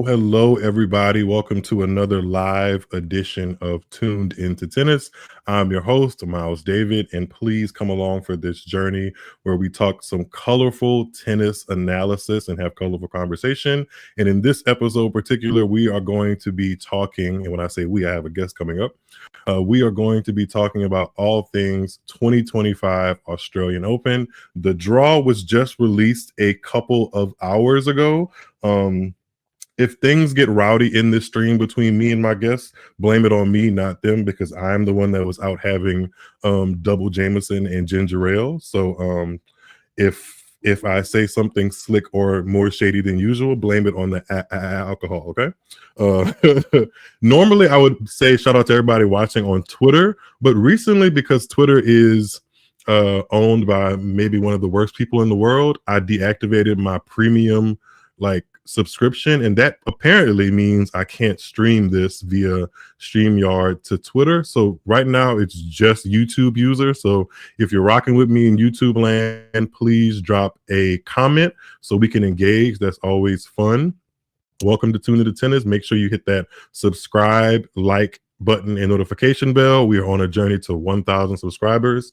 Hello, everybody. Welcome to another live edition of Tuned Into Tennis. I'm your host, Miles David, and please come along for this journey where we talk some colorful tennis analysis and have colorful conversation. And in this episode in particular, we are going to be talking, and when I say we, I have a guest coming up. We are going to be talking about all things 2025 Australian Open. The draw was just released a couple of hours ago. If things get rowdy in this stream between me and my guests, blame it on me, not them, because I'm the one that was out having double Jameson and ginger ale. So if I say something slick or more shady than usual, blame it on the alcohol, okay? Normally, I would say shout out to everybody watching on Twitter, but recently, because Twitter is owned by maybe one of the worst people in the world, I deactivated my premium subscription, and that apparently means I can't stream this via StreamYard to Twitter. So right now it's just YouTube users. So if you're rocking with me in YouTube land, please drop a comment so we can engage. That's always fun. Welcome to Tune Into Tennis. Make sure you hit that subscribe, like button, and notification bell. We are on a journey to 1,000 subscribers.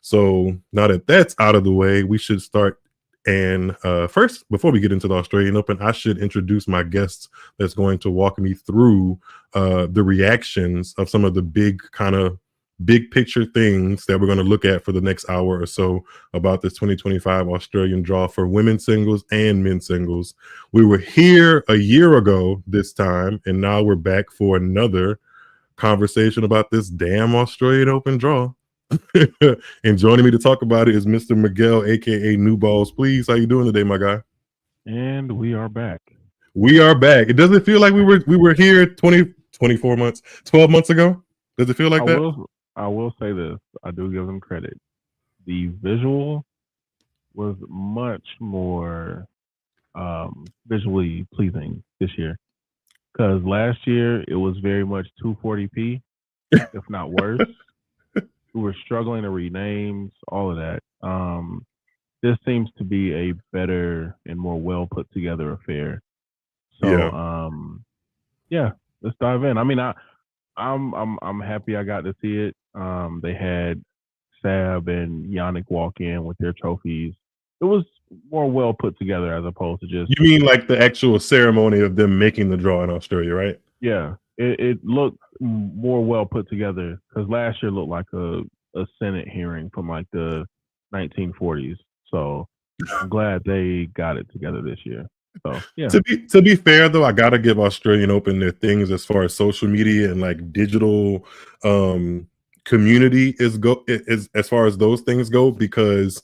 So now that that's out of the way, we should start. And first, before we get into the Australian Open, I should introduce my guest that's going to walk me through the reactions of some of the big picture things that we're going to look at for the next hour or so about this 2025 Australian draw for women's singles and men's singles. We were here a year ago this time, and now we're back for another conversation about this damn Australian Open draw. And joining me to talk about it is Mr. Miguel, aka New Balls. Please, how you doing today, my guy? And we are back. We are back. It doesn't feel like we were here 24 months, 12 months ago. Does it feel like that? I will say this. I do give them credit. The visual was much more visually pleasing this year. Because last year it was very much 240p, if not worse. We were struggling to read names, all of that. This seems to be a better and more well put together affair. So yeah, let's dive in. I mean, I'm happy I got to see it. They had Sab and Yannick walk in with their trophies. It was more well put together as opposed to just. You mean like the actual ceremony of them making the draw in Australia, right? Yeah, it looked more well put together because last year looked like a Senate hearing from like the 1940s. So I'm glad they got it together this year. So yeah. To be fair though, I gotta give Australian Open their things as far as social media and like digital community is as far as those things go, because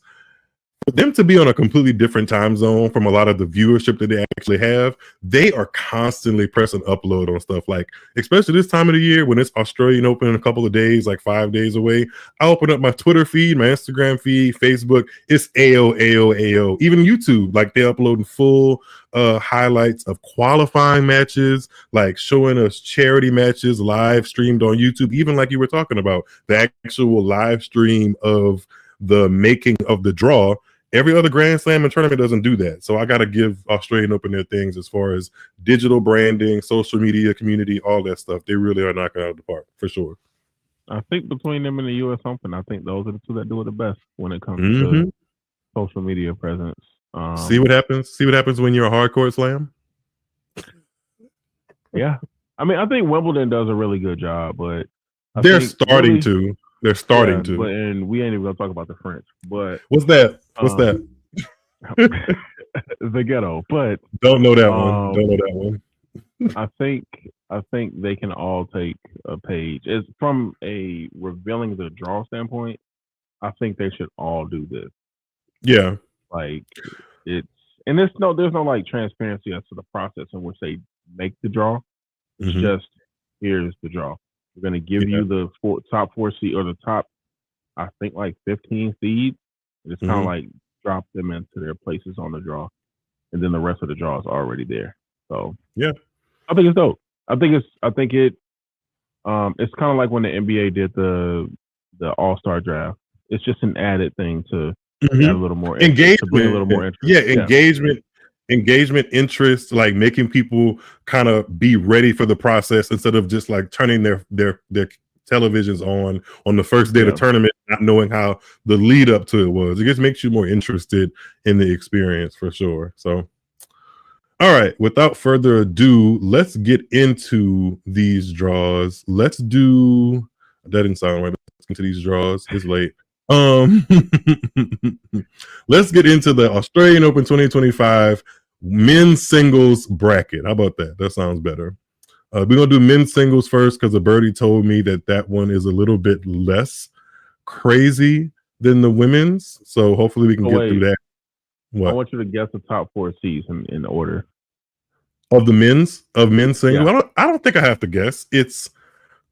for them to be on a completely different time zone from a lot of the viewership that they actually have, they are constantly pressing upload on stuff. Like, especially this time of the year when it's Australian Open in a couple of days, like 5 days away, I open up my Twitter feed, my Instagram feed, Facebook, it's AO. Even YouTube, like they're uploading full highlights of qualifying matches, like showing us charity matches live streamed on YouTube, even like you were talking about, the actual live stream of the making of the draw. Every other Grand Slam and tournament doesn't do that. So I got to give Australian Open their things as far as digital branding, social media, community, all that stuff. They really are knocking out of the park, for sure. I think between them and the U.S. Open, I think those are the two that do it the best when it comes to social media presence. See what happens? See what happens when you're a hardcore slam? Yeah. I mean, I think Wimbledon does a really good job, but they're starting to. They're starting to. And we ain't even going to talk about the French. But what's that? What's that? The ghetto. But don't know that one. Don't know that one. I think they can all take a page. It's from a revealing the draw standpoint. I think they should all do this. Yeah. Like it's and there's no like transparency as to the process in which they make the draw. It's just here's the draw. We're gonna give you the top 4 seed or the top, I think like 15 seeds. It's kind of like drop them into their places on the draw, and then the rest of the draw is already there. So yeah, I think it's dope. I think it's kind of like when the NBA did the All-Star draft. It's just an added thing to add a little more engagement, to bring a little more interest. Yeah, engagement, interest, like making people kind of be ready for the process instead of just like turning their televisions on the first day of the tournament, not knowing how the lead up to it was. It just makes you more interested in the experience for sure. So, all right, without further ado, let's get into these draws. Let's do that didn't sound right. Let's get into these draws. It's late. Let's get into the Australian Open 2025 men's singles bracket. How about that? That sounds better. We're gonna do men's singles first because the birdie told me that one is a little bit less crazy than the women's. So hopefully we can get through that. What? I want you to guess the top 4 seeds in order of the men's singles. Yeah. I don't think I have to guess. It's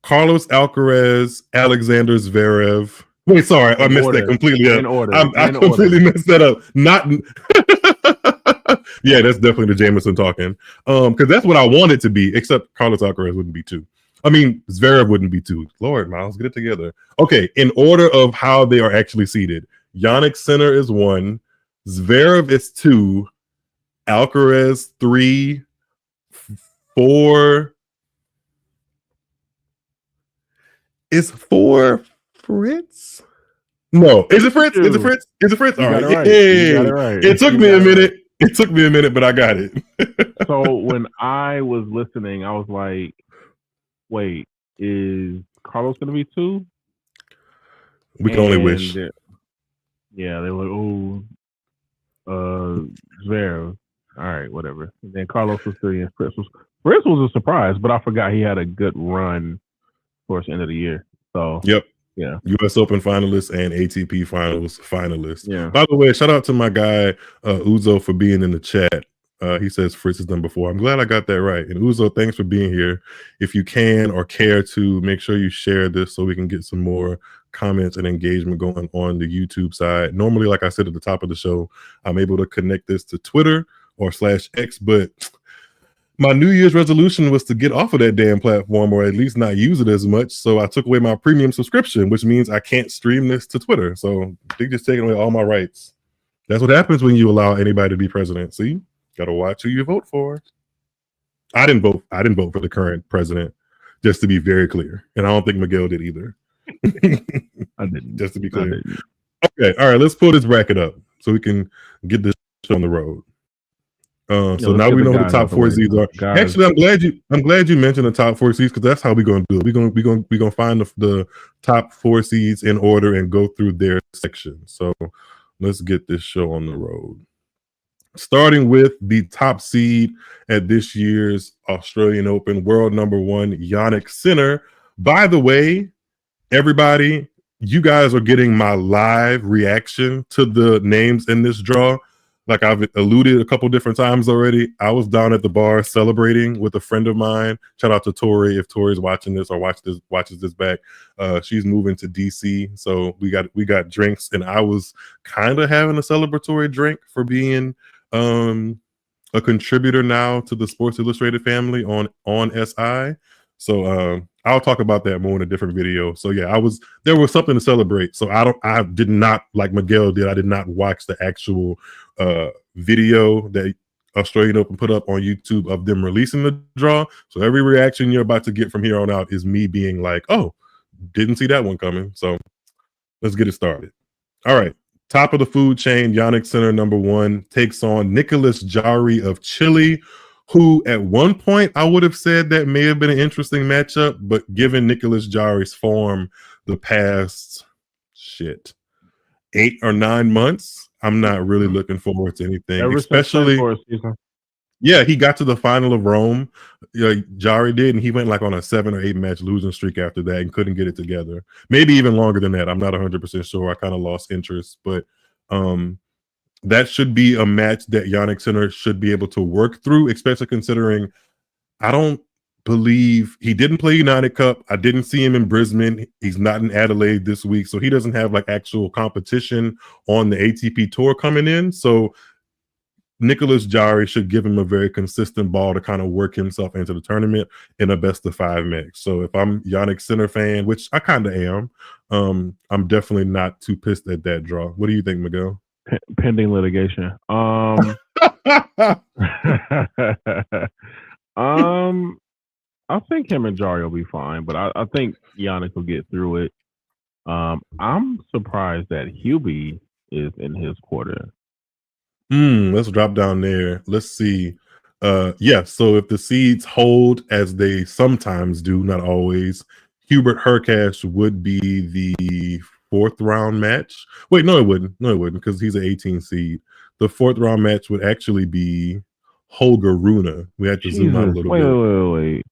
Carlos Alcaraz, Alexander Zverev. Wait, sorry, I messed that completely up. In order. I completely messed that up. Not. Yeah, that's definitely the Jameson talking. Because that's what I want it to be. Except Carlos Alcaraz wouldn't be 2. I mean, Zverev wouldn't be 2. Lord, Miles, get it together. Okay, in order of how they are actually seated, Jannik Sinner is 1, Zverev is 2, Alcaraz 3, 4. Is 4 Fritz? No, is it Fritz? Is it Fritz? Is it Fritz? All right. Right. Hey, right. It took me a minute. It took me a minute, but I got it. So when I was listening, I was like, "Wait, is Carlos going to be 2?" We can only wish. Yeah, they were Zverev. All right, whatever. And then Carlos was 3, and Fritz was a surprise, but I forgot he had a good run towards the end of the year. So yep. Yeah. US Open finalist and ATP finalist. Yeah. By the way, shout out to my guy Uzo for being in the chat. He says Fritz is number 4. I'm glad I got that right. And Uzo, thanks for being here. If you can or care to, make sure you share this so we can get some more comments and engagement going on the YouTube side. Normally, like I said at the top of the show, I'm able to connect this to Twitter or /X, but my New Year's resolution was to get off of that damn platform or at least not use it as much. So I took away my premium subscription, which means I can't stream this to Twitter. So they just taking away all my rights. That's what happens when you allow anybody to be president. See, gotta watch who you vote for. I didn't vote for the current president, just to be very clear. And I don't think Miguel did either. I didn't. Just to be clear. Okay, all right, let's pull this bracket up so we can get this show on the road. So now we know who the top 4 seeds are. Actually, I'm glad you mentioned the top 4 seeds because that's how we're gonna do it. We're gonna find the top 4 seeds in order and go through their section. So let's get this show on the road. Starting with the top seed at this year's Australian Open, world number 1, Jannik Sinner. By the way, everybody, you guys are getting my live reaction to the names in this draw. Like I've alluded a couple different times already, I was down at the bar celebrating with a friend of mine. Shout out to Tori if Tori's watching this or watches this back. She's moving to DC, so we got drinks, and I was kind of having a celebratory drink for being a contributor now to the Sports Illustrated family on SI. So I'll talk about that more in a different video. So yeah, there was something to celebrate. So I did not, like Miguel did, I did not watch the actual video that Australian Open put up on YouTube of them releasing the draw. So every reaction you're about to get from here on out is me being like, oh, didn't see that one coming. So let's get it started. All right. Top of the food chain, Jannik Sinner, number 1, takes on Nicolas Jarry of Chile, who at one point I would have said that may have been an interesting matchup, but given Nicolas Jarry's form the past 8 or 9 months, I'm not really looking forward to anything. Especially, yeah, he got to the final of Rome. Jarry did, and he went like on a 7 or 8 match losing streak after that and couldn't get it together. Maybe even longer than that. I'm not 100% sure. I kind of lost interest, but that should be a match that Yannick Sinner should be able to work through, especially considering I don't believe he didn't play United Cup. I didn't see him in Brisbane. He's not in Adelaide this week, so he doesn't have like actual competition on the ATP tour coming in. So Nicholas Jari should give him a very consistent ball to kind of work himself into the tournament in a best of 5 mix. So if I'm Yannick Sinner fan, which I kind of am, I'm definitely not too pissed at that draw. What do you think, Miguel? Pending litigation. I think him and Jari will be fine, but I think Yannick will get through it. I'm surprised that Hubie is in his quarter. Let's drop down there. Let's see. Yeah, so if the seeds hold as they sometimes do, not always, Hubert Hurkacz would be the 4th round match. Wait, no, it wouldn't. No, it wouldn't, because he's an 18 seed. The 4th round match would actually be Holger Rune. We had to zoom out a little bit. Wait.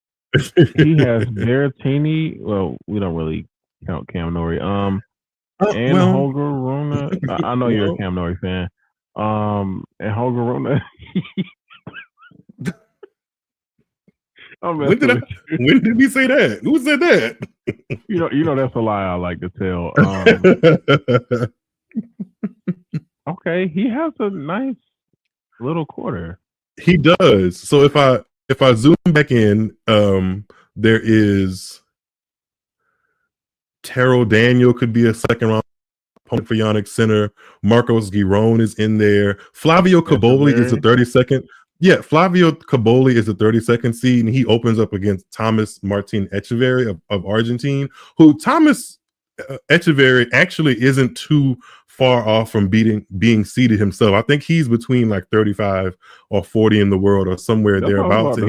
He has Berrettini. Well, we don't really count Cam Norrie. And Holger Rune. I know you're a Cam Norrie fan. And Holger Rune. When did we say that? Who said that? You know that's a lie I like to tell. Okay, he has a nice little quarter. He does. So if I zoom back in, there is Terrell Daniel could be a 2nd round opponent for Yannick Sinner. Marcos Giron is in there. Flavio Caboli is the 32nd. Yeah, Flavio Caboli is the 32nd seed, and he opens up against Thomas Martin Echeverry of Argentine, who Thomas Echeverry actually isn't too far off from being seeded himself. I think he's between like 35 or 40 in the world, or somewhere thereabouts.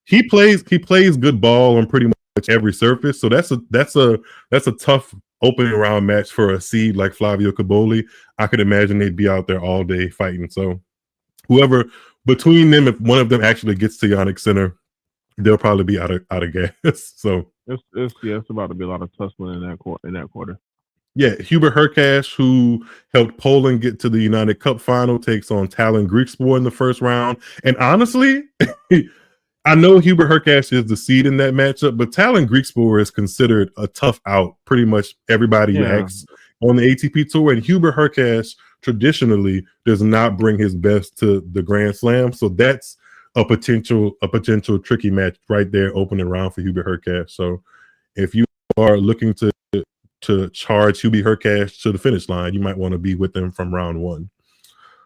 He plays good ball on pretty much every surface. So that's a tough opening round match for a seed like Flavio Caboli. I could imagine they'd be out there all day fighting. So whoever between them, if one of them actually gets to Yannick Sinner, they'll probably be out of gas. So it's about to be a lot of tussling in that quarter. Yeah, Hubert Hurkacz, who helped Poland get to the United Cup final, takes on Talon Griekspoor in the 1st round. And honestly, I know Hubert Hurkacz is the seed in that matchup, but Talon Griekspoor is considered a tough out. Pretty much everybody you ask on the ATP tour, and Hubert Hurkacz traditionally does not bring his best to the Grand Slam. So that's a potential tricky match right there, opening round for Hubert Hurkacz. So if you are looking to charge Hubie Hurkacz to the finish line, you might want to be with them from round 1.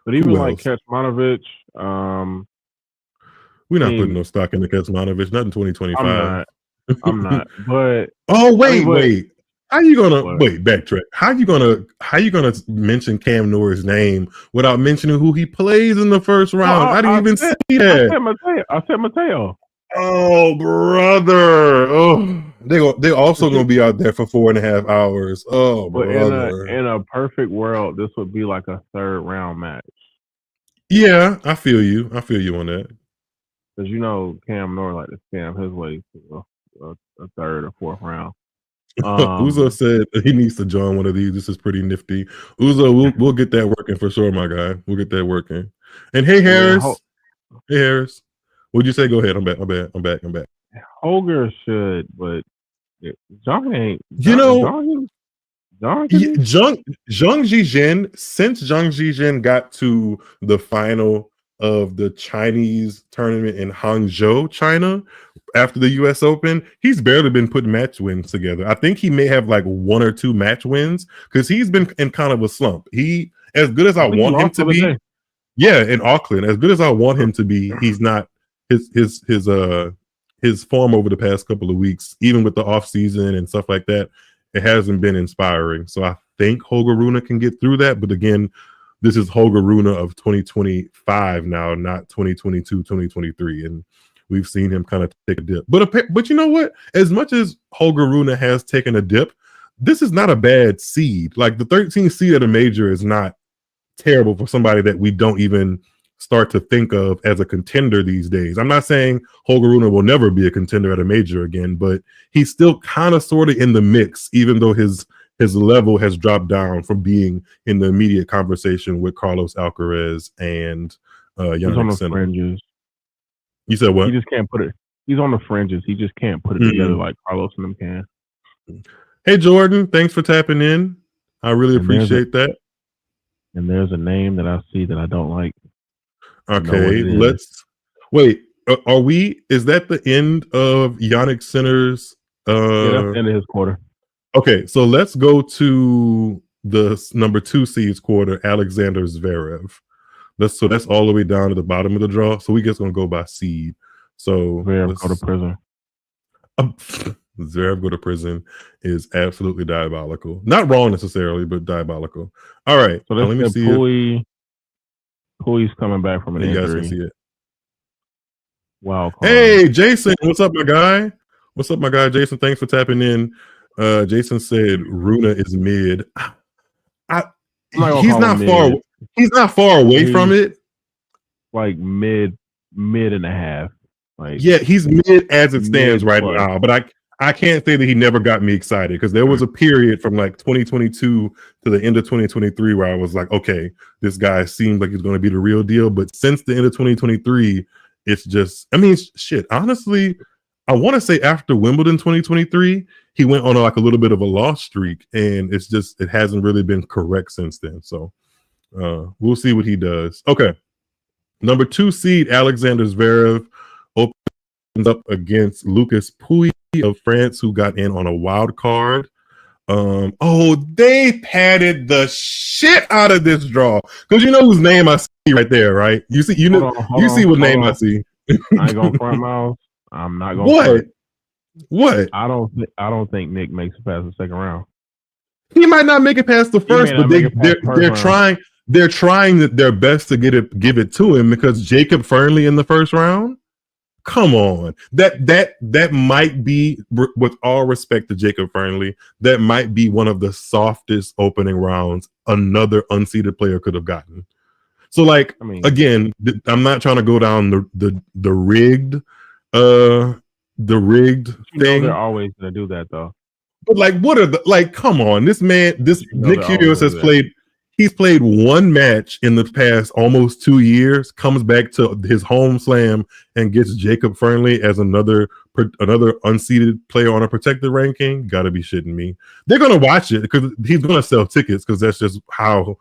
But even like Kecmanovic, we're not putting no stock in the Kecmanovic, not in 2025. I'm not. But wait. How you gonna backtrack? How you gonna mention Cam Norrie's name without mentioning who he plays in the 1st round? I didn't even see that. I said Mateo. Oh, brother! Oh, they also gonna be out there for 4.5 hours. Oh, but brother! In a perfect world, this would be like a 3rd round match. Yeah, I feel you on that. Because Cam Norrie like to scam his way to a 3rd or 4th round. Uzo said he needs to join one of these. This is pretty nifty. Uzo, we'll get that working for sure, my guy. We'll get that working. And hey, Harris. Hey, Harris. What'd you say? Go ahead. I'm back. Holger should, but Zhang ain't. Zhang Zhizhen, since Zhang Zhizhen got to the final of the Chinese tournament in Hangzhou, China, after the US Open, he's barely been putting match wins together. I think he may have like 1 or 2 match wins because he's been in kind of a slump. He, as good as I want him to be, in Auckland, as good as I want him to be, he's not. His form over the past couple of weeks, even with the off season and stuff like that, it hasn't been inspiring. So I think Holger Rune can get through that. But again, this is Holger Rune of 2025 now, not 2022, 2023. And we've seen him kind of take a dip. But you know what? As much as Holger Rune has taken a dip, this is not a bad seed. Like the 13th seed at a major is not terrible for somebody that we don't even start to think of as a contender these days. I'm not saying Holger Rune will never be a contender at a major again, but he's still kind of sort of in the mix, even though his his level has dropped down from being in the immediate conversation with Carlos Alcaraz and He's on Yannick the Sinner. fringes. You said what? He just can't put it. He's on the fringes. He just can't put it together like Carlos and them can. Hey Jordan, thanks for tapping in. I really appreciate that. And there's a name that I see that I don't like. Okay, let's wait. Are we? Is that the end of Yannick Sinner's? Yeah, that's the end of his quarter. Okay, so let's go to the number 2 seeds quarter, Alexander Zverev. So that's all the way down to the bottom of the draw. So we just gonna go by seed. So Zverev go to prison. Zverev go to prison is absolutely diabolical. Not wrong necessarily, but diabolical. All right. So let me see. Pui's coming back from an injury. You guys can see it. Wow. Hey, Jason, what's up, my guy? What's up, my guy? Jason, thanks for tapping in. Jason said Runa is mid. He's not far. He's not far away from it. Like mid and a half. Like yeah, he's mid as it stands right now. But I can't say that he never got me excited because there was a period from like 2022 to the end of 2023 where I was like, okay, this guy seems like he's going to be the real deal. But since the end of 2023, it's just, I mean, shit. Honestly, I want to say after Wimbledon 2023, he went on like a little bit of a loss streak, and it's just it hasn't really been correct since then. So we'll see what he does. Okay, number 2 seed Alexander Zverev opens up against Lucas Pouille of France, who got in on a wild card. They padded the shit out of this draw because you know whose name I see right there, right? You see, you see what name I see. I ain't gonna front mouth. I'm not gonna. What? I don't think Nick makes it past the second round. He might not make it past the first, but they're trying. They're trying their best to give it to him because Jacob Fernley in the first round. Come on, that might be, with all respect to Jacob Fernley, that might be one of the softest opening rounds another unseeded player could have gotten. So, like, again, I'm not trying to go down the rigged thing. They're always gonna do that though. But like, what are the come on, this man, Nick Kyrgios has played. He's played one match in the past almost 2 years, comes back to his home slam and gets Jacob Fernley as another unseeded player on a protected ranking. Gotta be shitting me. They're gonna watch it because he's gonna sell tickets because that's just how,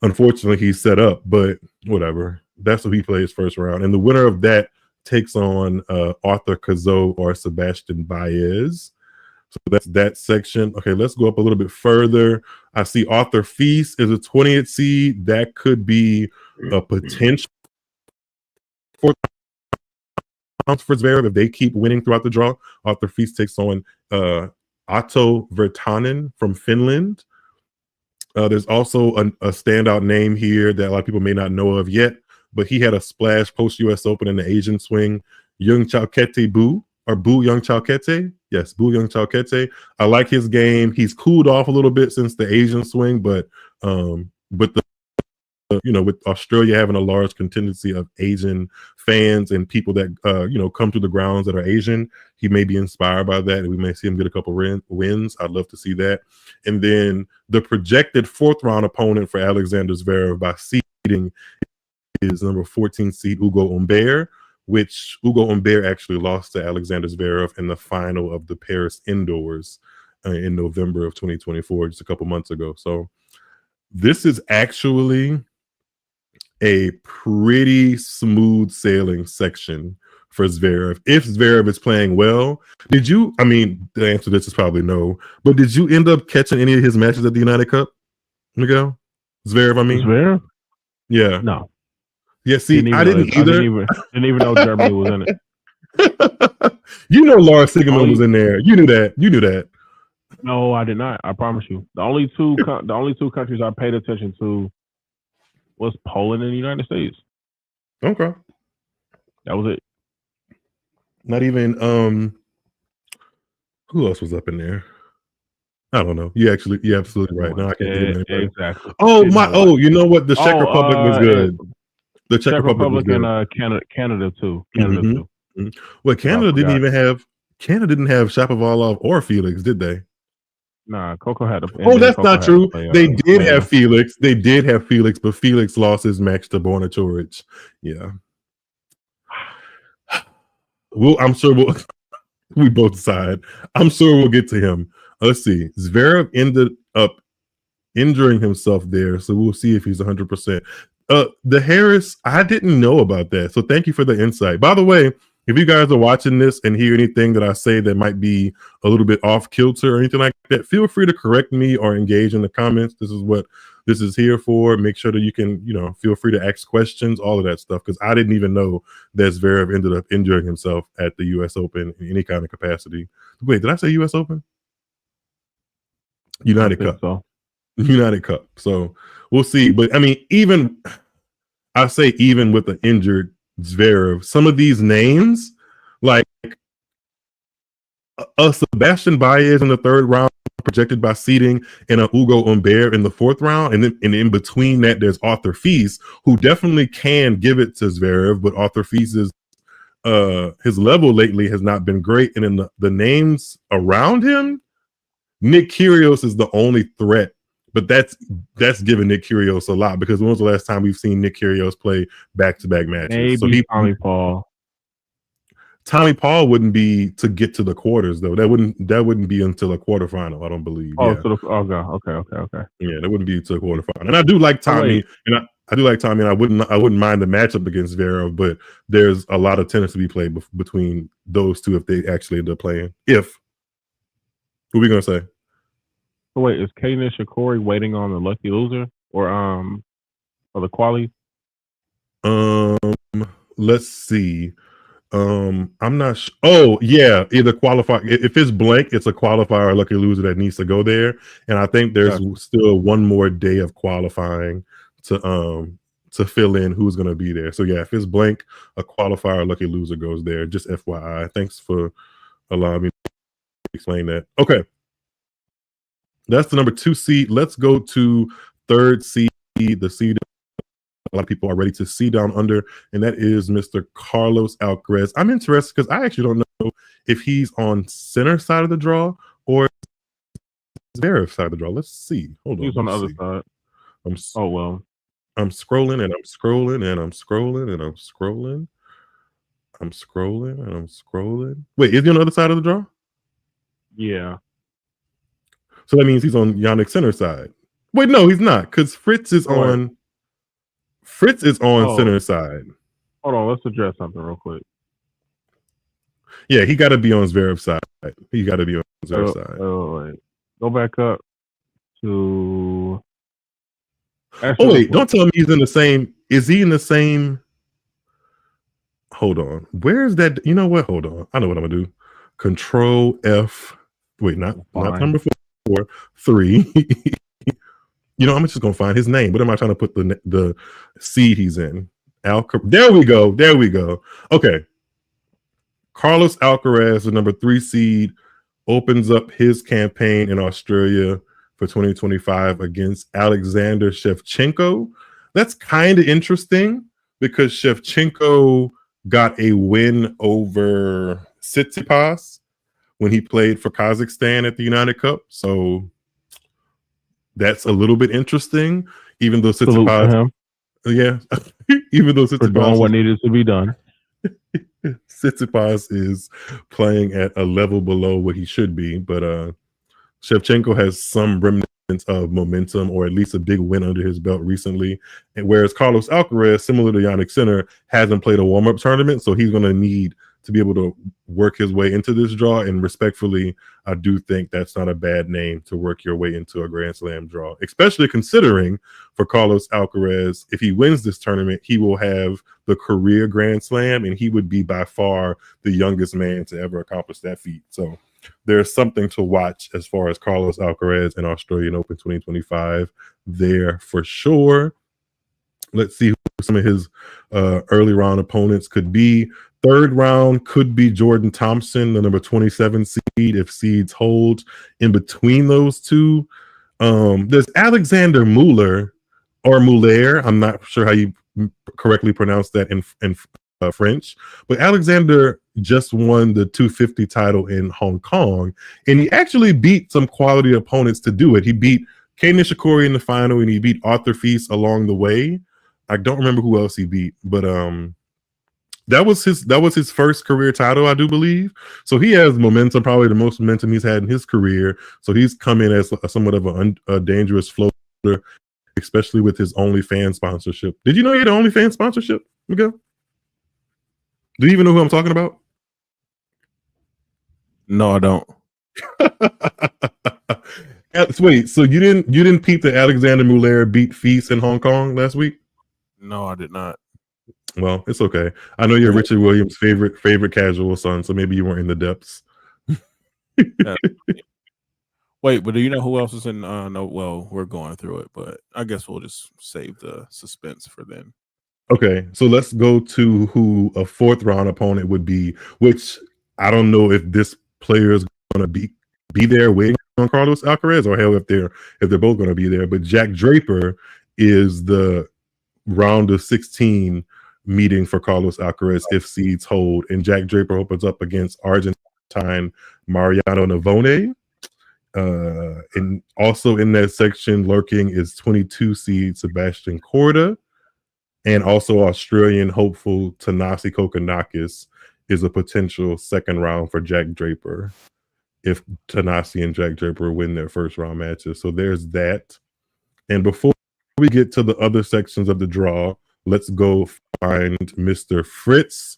unfortunately, he's set up. But whatever. That's what he plays first round. And the winner of that takes on Arthur Cazot or Sebastian Baez. So that's that section. Okay, let's go up a little bit further. I see Arthur Feast is a 20th seed. That could be a potential for Zverev if they keep winning throughout the draw. Arthur Feast takes on Otto Virtanen from Finland. There's also a standout name here that a lot of people may not know of yet, but he had a splash post-US Open in the Asian swing. Young Chalkete Bu. Or Bu Young Chalkete. Yes, Bu Young Chalkete. I like his game. He's cooled off a little bit since the Asian swing, but with Australia having a large contingency of Asian fans and people that come to the grounds that are Asian, he may be inspired by that, and we may see him get a couple wins. I'd love to see that. And then the projected 4th round opponent for Alexander Zverev by seeding is number 14 seed Ugo Humbert, which Ugo Humbert actually lost to Alexander Zverev in the final of the Paris Indoors in November of 2024, just a couple months ago. So this is actually a pretty smooth sailing section for Zverev. If Zverev is playing well, the answer to this is probably no, but did you end up catching any of his matches at the United Cup, Miguel? Zverev? Yeah. No. Yeah, see, I didn't either. I didn't even know Germany was in it. Lars Sigmund was in there. You knew that. No, I did not. I promise you. The only two countries I paid attention to was Poland and the United States. Okay. That was it. Not even who else was up in there? I don't know. You're absolutely right. No, I can't think of anybody. Exactly. You know what? The Czech Republic was good. The Czech Republic was good. And Canada too. Well, Canada didn't have Shapovalov or Felix, did they? Nah, Coco had to, and Oh, then that's Coco not had to true. play They did have Mano. Felix. They did have Felix, but Felix lost his match to Borna Choric. Yeah. I'm sure we both decide. I'm sure we'll get to him. Let's see. Zverev ended up injuring himself there, so we'll see if he's 100%. The Harris, I didn't know about that, so thank you for the insight. By the way, if you guys are watching this and hear anything that I say that might be a little bit off kilter or anything like that, feel free to correct me or engage in the comments. This is what this is here for. Make sure that you can, feel free to ask questions, all of that stuff, because I didn't even know that Zverev ended up injuring himself at the U.S. Open in any kind of capacity. Wait, did I say U.S. Open? United Cup. So. United Cup. So we'll see. But I mean, even with the injured Zverev, some of these names, like a Sebastian Baez in the third round, projected by seeding, and a Hugo Humbert in the fourth round, and then in between that, there's Arthur Fils, who definitely can give it to Zverev, but Arthur Fils is his level lately has not been great, and in the names around him, Nick Kyrgios is the only threat. But that's giving Nick Kyrgios a lot, because when was the last time we've seen Nick Kyrgios play back-to-back matches? Maybe Tommy Paul. Tommy Paul wouldn't be to get to the quarters though. That wouldn't be until a quarterfinal, I don't believe. Oh, yeah. Okay. Yeah, that wouldn't be to a quarterfinal. And I do like Tommy, and I wouldn't mind the matchup against Zverev, but there's a lot of tennis to be played between those two if they actually end up playing. Who are we gonna say? So wait, is Kei Nishikori waiting on the lucky loser or the quali? Let's see. I'm not sure. Oh, yeah, either qualify. If it's blank, it's a qualifier or lucky loser that needs to go there. And I think there's still one more day of qualifying to fill in who's going to be there. So yeah, if it's blank, a qualifier or lucky loser goes there. Just FYI. Thanks for allowing me to explain that. Okay. That's the number 2 seed. Let's go to third seed, the seed a lot of people are ready to see down under, and that is Mr. Carlos Alcaraz. I'm interested because I actually don't know if he's on center side of the draw or Zverev side of the draw. Let's see. Hold on. He's on the other side. I'm scrolling and I'm scrolling and I'm scrolling and I'm scrolling. I'm scrolling and I'm scrolling. Wait, is he on the other side of the draw? Yeah. So that means he's on Yannick's center side. Wait, no, he's not, because Fritz is on center side. Hold on, let's address something real quick. Yeah, he got to be on Zverev's side. He got to be on Zverev's side. Oh, wait. Go back up to... wait, don't tell me he's in the same... Is he in the same... Hold on. Where's that? You know what? Hold on. I know what I'm going to do. Control F. Wait, not number 4. 3. I'm just going to find his name. What am I trying to put the seed he's in? There we go. Okay. Carlos Alcaraz, the number 3 seed, opens up his campaign in Australia for 2025 against Alexander Shevchenko. That's kind of interesting because Shevchenko got a win over Tsitsipas when he played for Kazakhstan at the United Cup. So that's a little bit interesting, even though Tsitsipas, even though Tsitsipas doing what needed to be done. Tsitsipas is playing at a level below what he should be, but Shevchenko has some remnants of momentum, or at least a big win under his belt recently. And whereas Carlos Alcaraz, similar to Yannick Sinner, hasn't played a warm-up tournament, so he's going to need to be able to work his way into this draw. And respectfully, I do think that's not a bad name to work your way into a Grand Slam draw, especially considering for Carlos Alcaraz, if he wins this tournament, he will have the career Grand Slam, and he would be by far the youngest man to ever accomplish that feat. So there's something to watch as far as Carlos Alcaraz and Australian Open 2025 there for sure. Let's see who some of his early round opponents could be. Third round could be Jordan Thompson, the number 27 seed, if seeds hold in between those two. There's Alexander Muller or Muller. I'm not sure how you correctly pronounce that in French. But Alexander just won the 250 title in Hong Kong, and he actually beat some quality opponents to do it. He beat Kei Nishikori in the final, and he beat Arthur Feast along the way. I don't remember who else he beat, but that was his first career title, I do believe. So he has momentum, probably the most momentum he's had in his career. So he's come in as somewhat of a dangerous floater, especially with his OnlyFans sponsorship. Did you know he had an OnlyFans sponsorship, Miguel? Do you even know who I'm talking about? No, I don't. Wait, so you didn't peep that Alexander Muller beat Feast in Hong Kong last week? No, I did not. Well, it's okay. I know you're Richard Williams' favorite casual son, so maybe you weren't in the depths. Wait, but do you know who else is in? No, well, we're going through it, but I guess we'll just save the suspense for then. Okay, so let's go to who a fourth round opponent would be, which I don't know if this player is going to be there waiting on Carlos Alcaraz, or hell, if they're both going to be there. But Jack Draper is the round of 16 meeting for Carlos Alcaraz if seeds hold, and Jack Draper opens up against Argentine Mariano Navone. And also in that section lurking is 22 seed Sebastian Korda, and also Australian hopeful Thanasi Kokkinakis is a potential second round for Jack Draper if Thanasi and Jack Draper win their first round matches. So there's that. And before we get to the other sections of the draw, let's go find Mr. Fritz,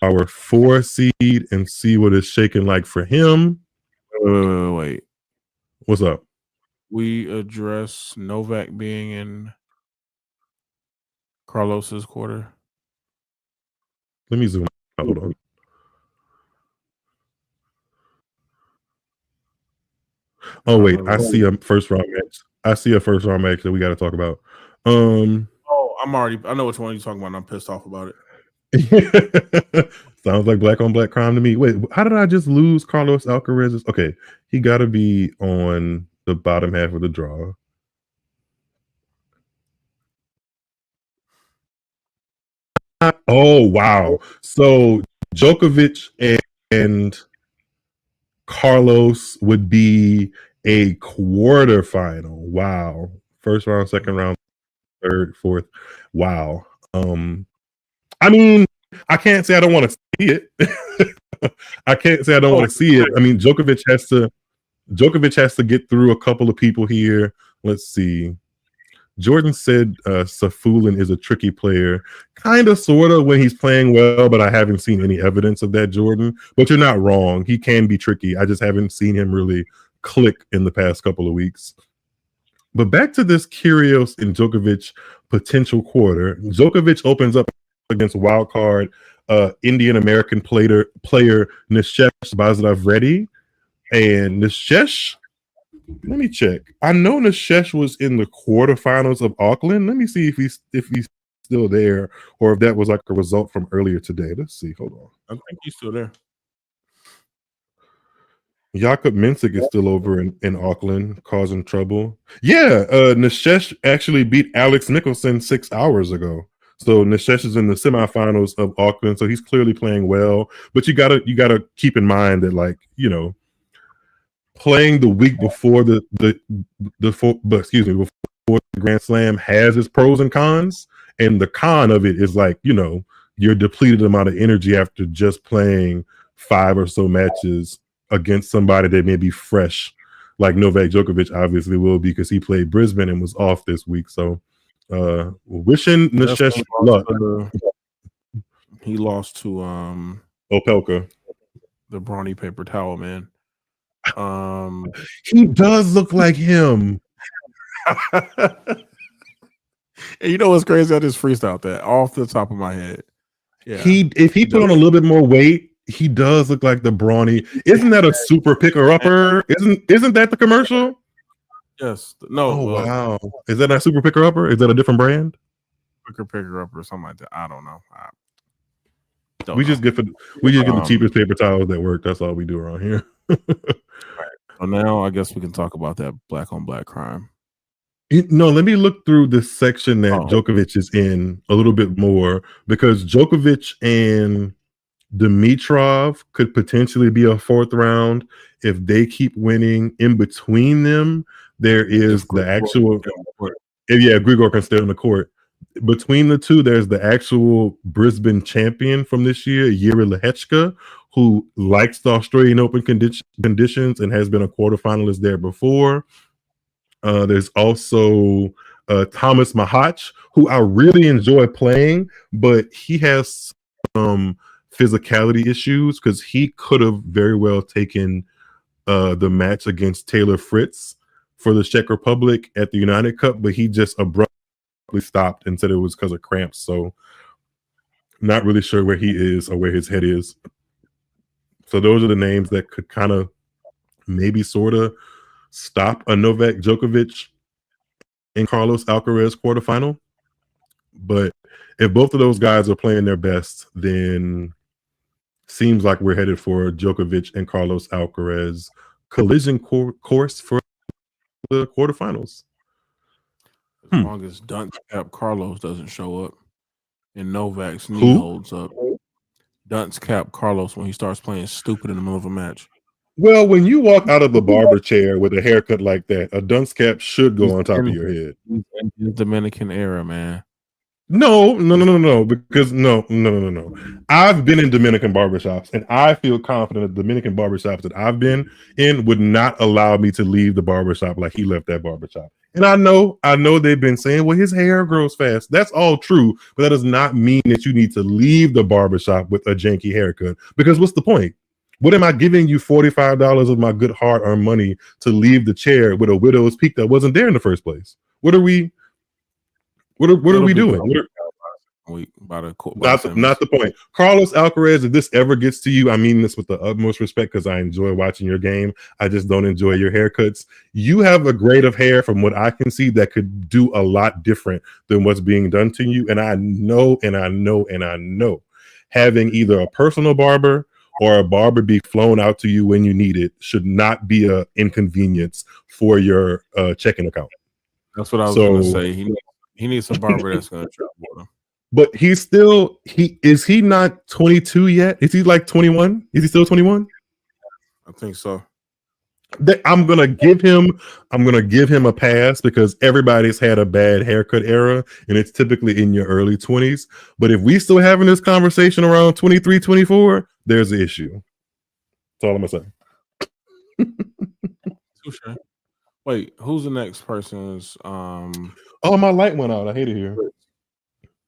our 4 seed, and see what it's shaking like for him. Wait. What's up? We address Novak being in Carlos's quarter. Let me zoom out. Hold on. Oh wait, I see a first round match. I see a first round match that we got to talk about. Oh, I know which one you're talking about, and I'm pissed off about it. Sounds like black on black crime to me. Wait, how did I just lose Carlos Alcaraz? Okay, he got to be on the bottom half of the draw. Oh wow! So Djokovic and Carlos would be a quarterfinal. Wow! First round, second round, third, fourth. Wow. I mean, I can't say I don't want to see it. I can't say I don't want to see it. I mean, Djokovic has to get through a couple of people here. Let's see. Jordan said Safulin is a tricky player. Kind of, sort of, when he's playing well, but I haven't seen any evidence of that, Jordan. But you're not wrong. He can be tricky. I just haven't seen him really click in the past couple of weeks. But back to this Kyrgios and Djokovic potential quarter. Djokovic opens up against wildcard Indian American player Nishesh Bazarov Reddy. And Nishesh, let me check. I know Nishesh was in the quarterfinals of Auckland. Let me see if he's still there, or if that was like a result from earlier today. Let's see. Hold on. I think he's still there. Jakob Mensik is still over in Auckland, causing trouble. Yeah, Nishesh actually beat Alex Nicholson 6 hours ago. So Nishesh is in the semifinals of Auckland, so he's clearly playing well. But you gotta keep in mind that, like, you know, playing the week before before the Grand Slam has its pros and cons, and the con of it is, like, you know, your depleted amount of energy after just playing 5 or so matches against somebody that may be fresh, like Novak Djokovic obviously will be, because he played Brisbane and was off this week. So wishing Nishesh luck. He lost to Opelka, the brawny paper towel man. He does look like him. And you know what's crazy? I just freestyled that off the top of my head. Yeah. If he put on a little bit more weight, he does look like the brawny. Isn't that a super picker upper? Isn't that the commercial? Yes. No. Oh wow. Is that not super picker upper? Is that a different brand? Picker upper or something like that. I don't know. We just get the cheapest paper towels that work. That's all we do around here. Right. So now I guess we can talk about that black on black crime. No, let me look through the section that Oh, Djokovic is in a little bit more, because Djokovic and Dimitrov could potentially be a fourth round if they keep winning. In between them, there If is the Grigor actual, stay on the court. yeah, Grigor can stay on the court. Between the two, there's the actual Brisbane champion from this year, Yuri Lehechka, who likes the Australian Open conditions and has been a quarterfinalist there before. There's also Thomas Mahach, who I really enjoy playing, but he has some physicality issues because he could have very well taken the match against Taylor Fritz for the Czech Republic at the United Cup, but he just abruptly stopped and said it was because of cramps. So not really sure where he is or where his head is. So those are the names that could kind of maybe sort of stop a Novak Djokovic and Carlos Alcaraz quarterfinal. But if both of those guys are playing their best, then seems like we're headed for Djokovic and Carlos Alcaraz collision course for the quarterfinals. As long as Dunce Cap Carlos doesn't show up and Novak's knee Who? holds up. Dunce Cap Carlos when he starts playing stupid in the middle of a match. Well, when you walk out of the barber chair with a haircut like that, a dunce cap should go on top of your head. He's in the Dominican era, man. No, because no. I've been in Dominican barbershops, and I feel confident that Dominican barbershops that I've been in would not allow me to leave the barbershop like he left that barbershop. And I know they've been saying, well, his hair grows fast. That's all true, but that does not mean that you need to leave the barbershop with a janky haircut. Because what's the point? What am I giving you $45 of my good hard-earned money to leave the chair with a widow's peak that wasn't there in the first place? What are we? What are we doing? Not the point. Carlos Alcaraz, if this ever gets to you, I mean this with the utmost respect because I enjoy watching your game. I just don't enjoy your haircuts. You have a grade of hair, from what I can see, that could do a lot different than what's being done to you. And I know, having either a personal barber or a barber be flown out to you when you need it should not be an inconvenience for your checking account. That's what I was going to say. He needs a barber that's going to travel with him. But he's still is he not 22 yet? Is he like 21? Is he still 21? I think so. I'm gonna give him a pass because everybody's had a bad haircut era and it's typically in your early 20s. But if we still having this conversation around 23, 24, there's an issue. That's all I'm gonna say. Wait, who's the next person's oh, my light went out. I hate it here.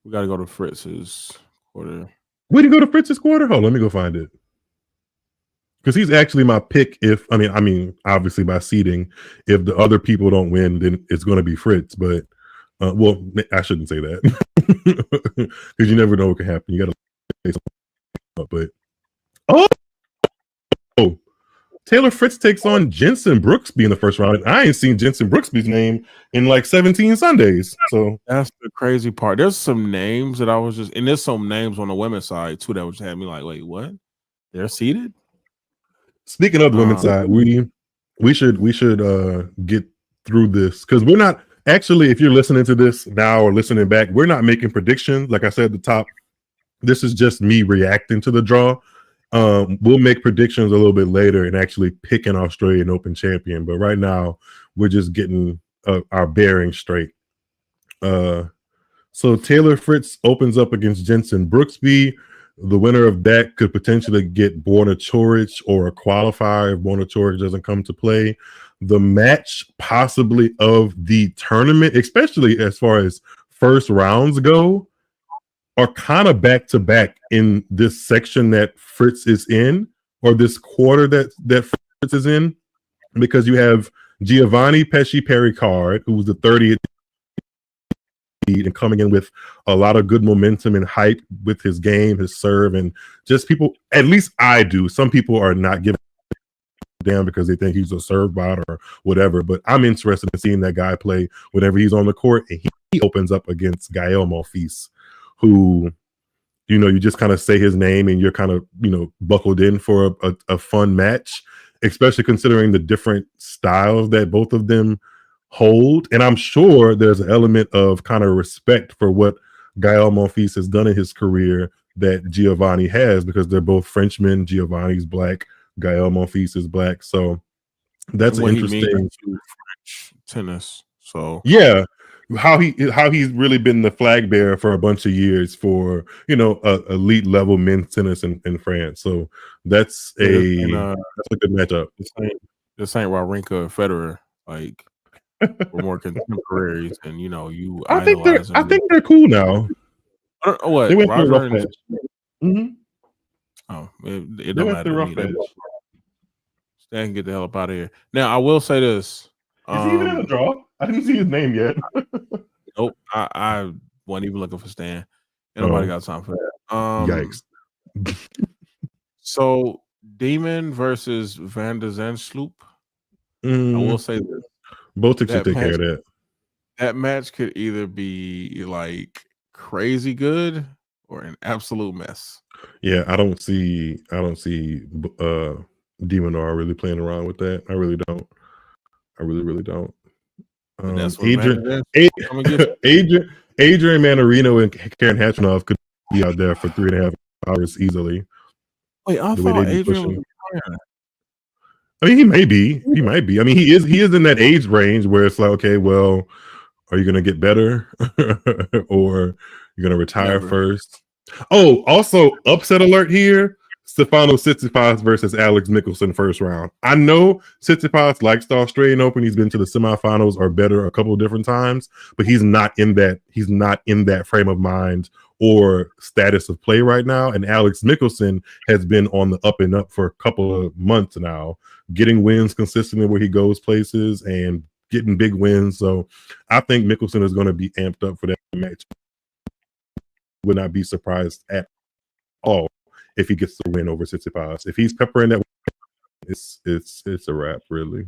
We gotta go to Fritz's quarter. Where do you go to Fritz's quarter? Hold on, let me go find it. Because he's actually my pick. If I mean, obviously by seeding, if the other people don't win, then it's going to be Fritz. But well, I shouldn't say that because you never know what can happen. You got to say something. But Taylor Fritz takes on Jensen Brooksby in the first round. I ain't seen Jensen Brooksby's name in like 17 Sundays. So that's the crazy part. There's some names that I was just, and there's some names on the women's side too that would just have me like, wait, what? They're seeded? Speaking of the women's side, we should get through this because we're not actually, if you're listening to this now or listening back, we're not making predictions. Like I said at the top, this is just me reacting to the draw. We'll make predictions a little bit later and actually pick an Australian Open champion. But right now, we're just getting our bearings straight. So Taylor Fritz opens up against Jensen Brooksby. The winner of that could potentially get Borna Coric or a qualifier if Borna Coric doesn't come to play. The match possibly of the tournament, especially as far as first rounds go, are kind of back to back in this section that Fritz is in, or this quarter that Fritz is in, because you have Giovanni Pesce-Pericard, who was the 30th and coming in with a lot of good momentum and hype with his game, his serve, and just people, at least I do. Some people are not giving a damn because they think he's a serve bot or whatever, but I'm interested in seeing that guy play whenever he's on the court, and he opens up against Gael Monfils, who, you know, you just kind of say his name and you're kind of, you know, buckled in for a fun match, especially considering the different styles that both of them hold. And I'm sure there's an element of kind of respect for what Gael Monfils has done in his career that Giovanni has, because they're both Frenchmen. Giovanni's black, Gael Monfils is black. So that's And an what he means interesting, to French tennis. So yeah, how he's really been the flag bearer for a bunch of years for, you know, elite level men's tennis in France. So that's that's a good matchup. this ain't Wawrinka and Federer. Like, we're more contemporaries, and you know, you I idolizing. think they're cool now. What They went through a Roger rough and patch. Mhm. oh, it They don't went matter through to a me. rough They patch. can get the hell up out of here. Now, I will say this. Is he even in the draw? I didn't see his name yet. Nope. I wasn't even looking for Stan. Ain't nobody got time for that. Yikes. So Demon versus Van de Zandschloop. I will say this. Baltic should take care of that. That match could either be like crazy good or an absolute mess. Yeah, I don't see Demonar really playing around with that. I really don't. I really don't. But that's what Adrian Adrian Adrian Manarino and Karen Hatchinoff could be out there for 3.5 hours easily. Wait, I thought Adrian was retiring. I mean, he may be. He might be. I mean, he is in that age range where it's like, okay, well, are you going to get better or you're going to retire first? Oh, also, upset alert here. Stefano Tsitsipas versus Alex Mickelson first round. I know Tsitsipas likes the Australian Open. He's been to the semifinals or better a couple of different times, but he's not in that frame of mind or status of play right now. And Alex Mickelson has been on the up and up for a couple of months now, getting wins consistently where he goes places and getting big wins. So I think Mickelson is going to be amped up for that match. Would not be surprised at all if he gets the win over Tsitsipas. If he's peppering that, it's a wrap, really.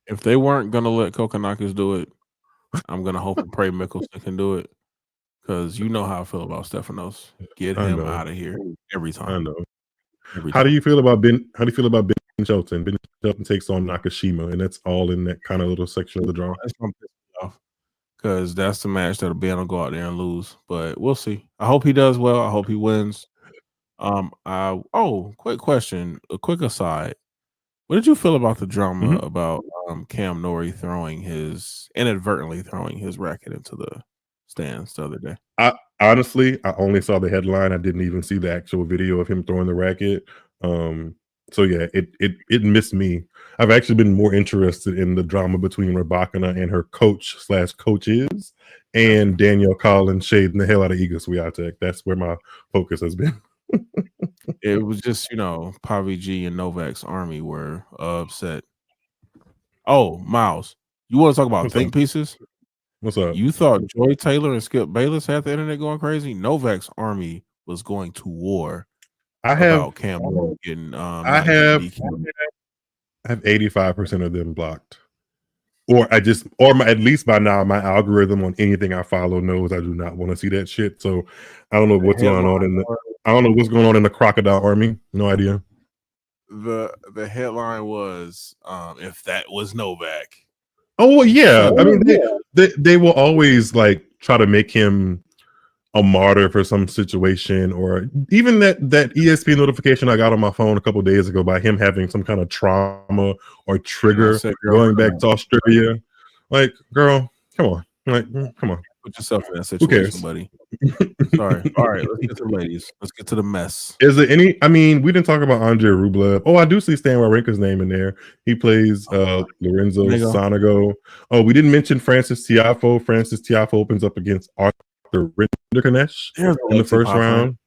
If they weren't gonna let Kokonakis do it, I'm gonna hope and pray Mickelson can do it, because you know how I feel about Stefanos. Get him out of here every time. I know. How do you feel about Ben Shelton? Ben Shelton takes on Nakashima, and that's all in that kind of little section of the draw. That's gonna piss me off, because that's the match that'll Ben will go out there and lose. But we'll see. I hope he does well. I hope he wins. Quick question, a quick aside. What did you feel about the drama about Cam Norrie inadvertently throwing his racket into the stands the other day? I only saw the headline. I didn't even see the actual video of him throwing the racket. So yeah, it missed me. I've actually been more interested in the drama between Rybakina and her coaches and Danielle Collins shading the hell out of Iga Swiatek. That's where my focus has been. It was just, Pavi G and Novak's army were upset. Oh, Miles, you want to talk about think pieces? What's up? You thought Joy Taylor and Skip Bayless had the internet going crazy? Novak's army was going to war about Cam Norrie getting I have 85% of them blocked. Or at least by now, my algorithm on anything I follow knows I do not want to see that shit. So I don't know what's going on I don't know what's going on in the crocodile army. No idea. The headline was if that was Novak. Oh yeah. I mean they will always like try to make him a martyr for some situation, or even that ESPN notification I got on my phone a couple of days ago by him having some kind of trauma or trigger going back to Australia. Like, girl, come on. Like, come on. Put yourself in that situation, buddy. Sorry. All right, let's get to the ladies. Let's get to the mess. Is there any? I mean, we didn't talk about Andre Rublev. Oh, I do see Stan Wawrinka's name in there. He plays Lorenzo Sonego. Oh, we didn't mention Francis Tiafoe. Francis Tiafoe opens up against Arthur Rinderknecht in the first round.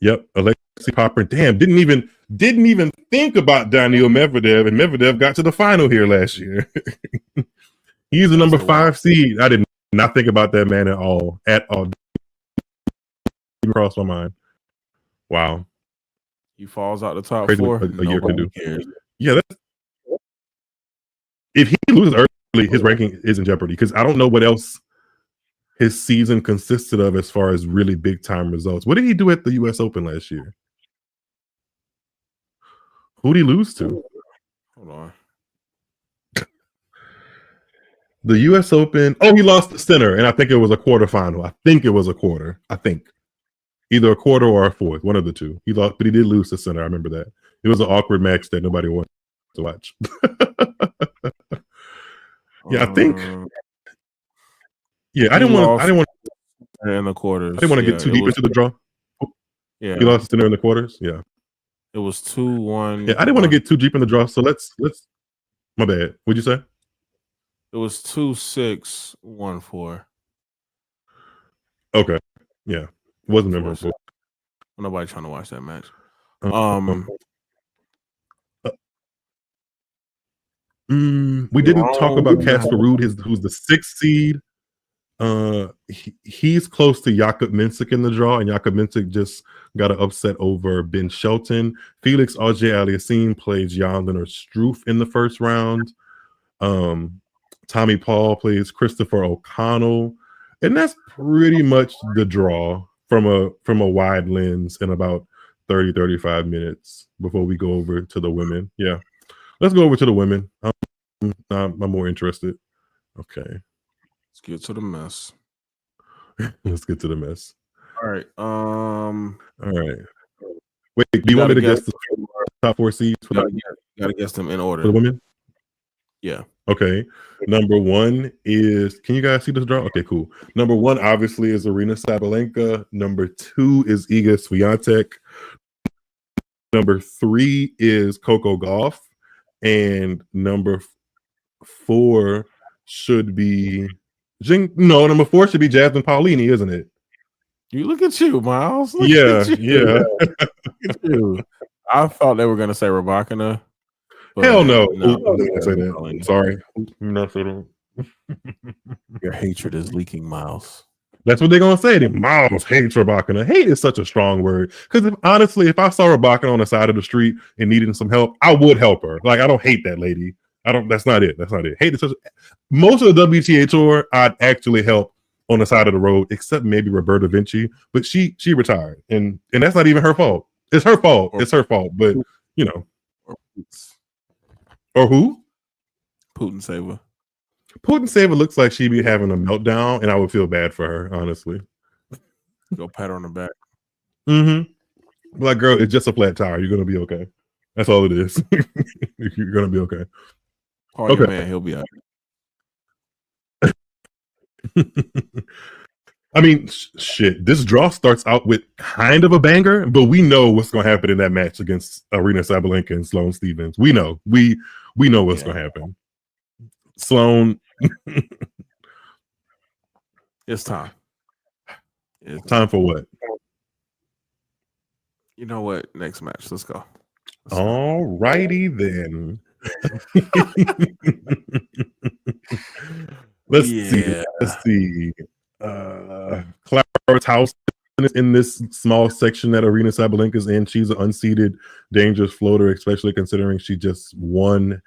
Yep, Alexei Popper. Damn, didn't even think about Daniil Medvedev, and Medvedev got to the final here last year. He's the number 5 seed. I did not think about that man at all. Didn't cross my mind. Wow. He falls out the top Crazy 4. A year can do. Cares. Yeah, if he loses early, his ranking is in jeopardy, because I don't know what else his season consisted of as far as really big time results. What did he do at the U.S. Open last year? Who did he lose to? Hold on. The U.S. Open. Oh, he lost the center, and I think it was a quarterfinal. I think it was a quarter. I think either a quarter or a fourth, one of the two. He lost, but he did lose the center. I remember that. It was an awkward match that nobody wanted to watch. Yeah, I think. Yeah, I didn't want in the quarters. I didn't want to get too deep into the draw. Yeah, he lost the center in the quarters. Yeah, it was 2-1. Yeah, I didn't want to get too deep in the draw, so let's. My bad. What'd you say? It was 2-6, 1-4. Okay. Yeah, wasn't memorable. Nobody trying to watch that match. We didn't talk about Casper Ruud, who's the 6th seed. He's close to Jakob Mensik in the draw, and Jakob Mensik just got an upset over Ben Shelton. Felix Auger-Aliassime plays Jan-Lennard Struff in the first round. Tommy Paul plays Christopher O'Connell, and that's pretty much the draw from a wide lens in about 30-35 minutes before we go over to the women. Yeah, let's go over to the women. I'm more interested. Okay, let's get to the mess. Let's get to the mess. All right. All right. Wait, do you want me to guess the top 4 seeds? Gotta guess them in order. For the women? Yeah. Okay. Number 1 is, can you guys see this draw? Okay, cool. Number 1 obviously is Aryna Sabalenka. Number 2 is Iga Swiatek. Number 3 is Coco Gauff. And number 4 should be number 4 should be Jasmine Paolini, isn't it? You look at you, Miles. Yeah. Look at you. I thought they were gonna say Rybakina. Hell no. Didn't say that. I'm sorry. Nothing. Your hatred is leaking, Miles. That's what they're gonna say. Miles hates Rybakina. Hate is such a strong word. Because honestly, if I saw Rybakina on the side of the street and needed some help, I would help her. Like, I don't hate that lady. That's not it. Hate is most of the WTA tour, I'd actually help on the side of the road, except maybe Roberta Vinci. But she retired. And that's not even her fault. It's her fault. It's her fault. But you know. Or who? Putin Saver looks like she'd be having a meltdown, and I would feel bad for her, honestly. Go pat her on the back. Mm-hmm. Like, girl, it's just a flat tire. You're gonna be okay. That's all it is. You're gonna be okay. Call your man, he'll be all right. I mean, shit. This draw starts out with kind of a banger, but we know what's gonna happen in that match against Aryna Sabalenka and Sloane Stephens. We know. We know what's gonna happen. Sloane. It's time. Time for what? You know what? Next match. Let's go. All righty then. Let's see. Clara Towson is in this small section that Aryna Sabalenka's in. She's an unseeded, dangerous floater, especially considering she just won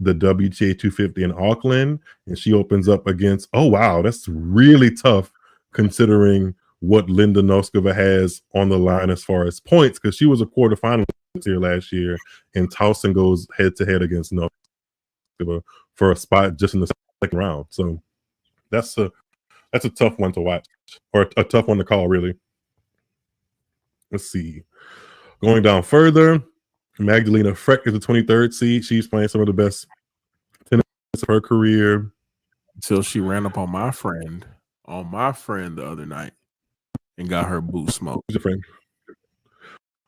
the WTA 250 in Auckland, and she opens up against. Oh wow, that's really tough considering what Linda Noskova has on the line as far as points, because she was a quarterfinalist here last year, and Towson goes head to head against Noskova for a spot just in the second round. So that's a tough one to watch, or a tough one to call, really. Let's see. Going down further, Magdalena Freck is the 23rd seed. She's playing some of the best tennis of her career. Until she ran up on my friend the other night and got her boot smoked. Who's your friend?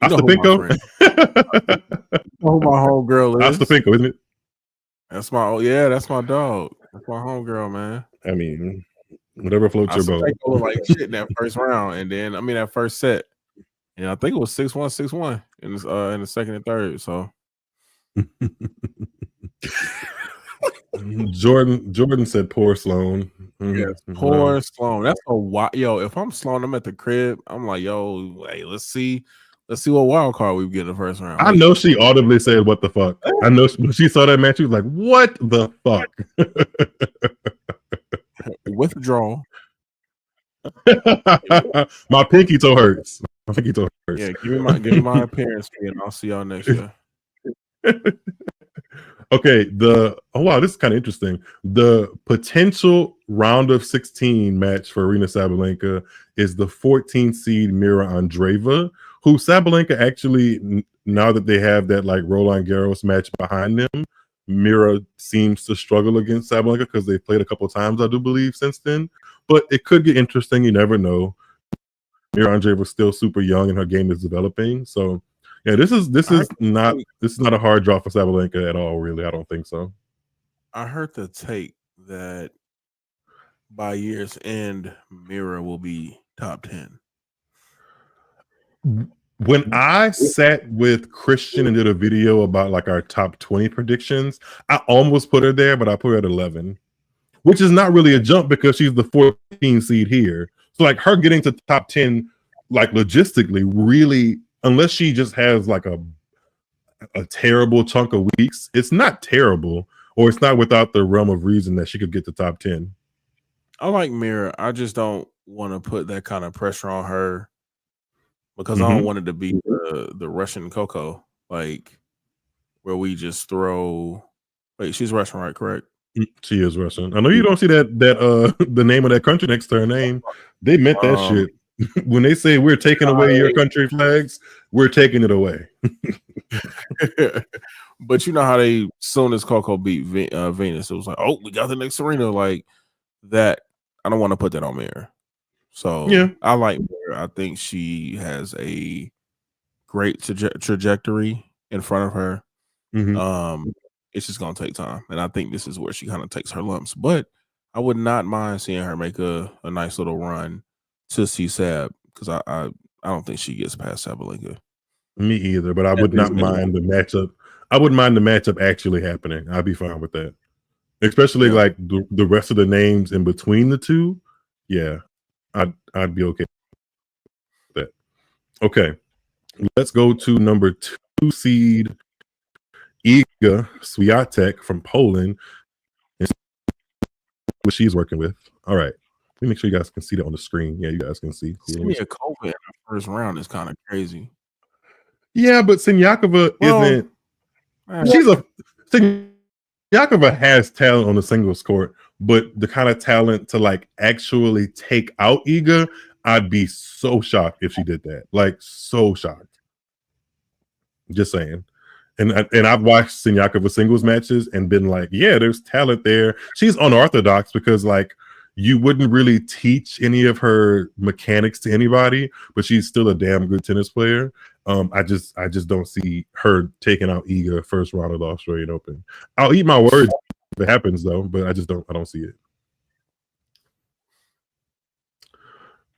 Ostapinko? Who my homegirl is. Ostapinko, isn't it? That's my dog. That's my homegirl, man. I mean, whatever floats your boat. Ostapinko looked like shit in that first round, and then that first set. And I think it was 6-1, 6-1 in the second and third. So Jordan said poor Sloane. Yes, poor Sloane. That's a wild. Yo, if I'm Sloane, I'm at the crib. I'm like, yo, hey, let's see what wild card we get in the first round. I know she audibly said, "What the fuck?" I know when she saw that match, she was like, "What the fuck?" Withdrawal. My pinky toe hurts. Yeah, give me my appearance fee, and I'll see y'all next year. Okay, wow, this is kind of interesting. The potential round of 16 match for Arena Sabalenka is the 14 seed Mira Andreeva, who Sabalenka actually, now that they have that like Roland Garros match behind them, Mira seems to struggle against Sabalenka because they played a couple times, I do believe, since then. But it could get interesting. You never know. Mira Andreeva is still super young and her game is developing. So yeah, this is not a hard draw for Sabalenka at all. Really, I don't think so. I heard the take that by year's end, Mira will be top 10. When I sat with Christian and did a video about like our top 20 predictions, I almost put her there, but I put her at 11, which is not really a jump because she's the 14 seed here. So like her getting to top 10, like logistically, really, unless she just has like a terrible chunk of weeks, it's not terrible, or it's not without the realm of reason that she could get to top 10. I like Mira. I just don't want to put that kind of pressure on her because I don't want it to be the Russian Coco, like where we just throw. Wait, she's Russian, right? Correct. She is Russian. I know you don't see that the name of that country next to her name. They meant that shit. When they say we're taking away your country flags, we're taking it away. But you know how they, soon as Coco beat Venus, it was like, oh, we got the next Serena. Like that, I don't want to put that on Mira. So yeah, I like Mira. I think she has a great trajectory in front of her. It's just gonna take time, and I think this is where she kind of takes her lumps. But I would not mind seeing her make a nice little run to see Sab, because I don't think she gets past Sabalenka. Me either, but I would not mind the matchup. I wouldn't mind the matchup actually happening. I'd be fine with that, especially like the rest of the names in between the two. Yeah, I'd be okay with that. Okay, let's go to number 2 seed Iga Swiatek from Poland, and what she's working with. All right, let me make sure you guys can see that on the screen. Yeah, you guys can see. Siniakova in the first round is kind of crazy. Yeah, but Siniakova isn't. Siniakova has talent on the singles court, but the kind of talent to like actually take out Iga, I'd be so shocked if she did that. Like so shocked. Just saying. And I've watched Siniakova singles matches and been like, yeah, there's talent there. She's unorthodox because like you wouldn't really teach any of her mechanics to anybody, but she's still a damn good tennis player. I just don't see her taking out Iga first round of the Australian Open. I'll eat my words if it happens though, but I don't see it.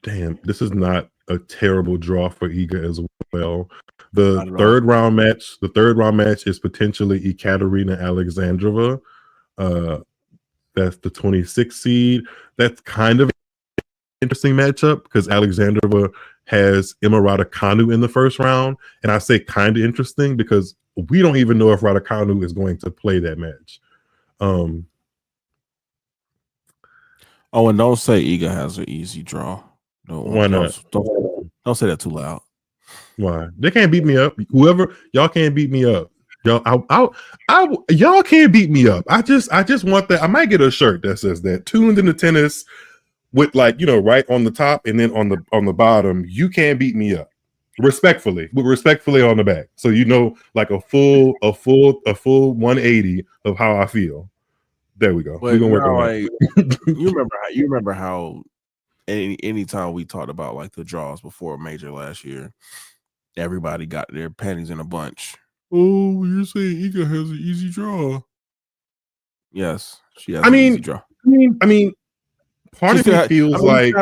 Damn, this is not a terrible draw for Iga as well. The third round match is potentially Ekaterina Alexandrova. That's the 26th seed. That's kind of an interesting matchup because Alexandrova has Emma Raducanu in the first round. And I say kind of interesting because we don't even know if Raducanu is going to play that match. And don't say Iga has an easy draw. No, why not? Don't say that too loud. Why? They can't beat me up. Whoever, y'all can't beat me up. Y'all can't beat me up. I just want that. I might get a shirt that says that, tuned into tennis, with like, you know, right on the top and then on the bottom, you can't beat me up. Respectfully on the back. So you know, like a full 180 of how I feel. There we go. We're gonna work on that. You remember how anytime we talked about like the draws before a major last year, everybody got their panties in a bunch. Oh, you're saying Iga has an easy draw? Yes, she has an easy draw. I mean, part of me feels like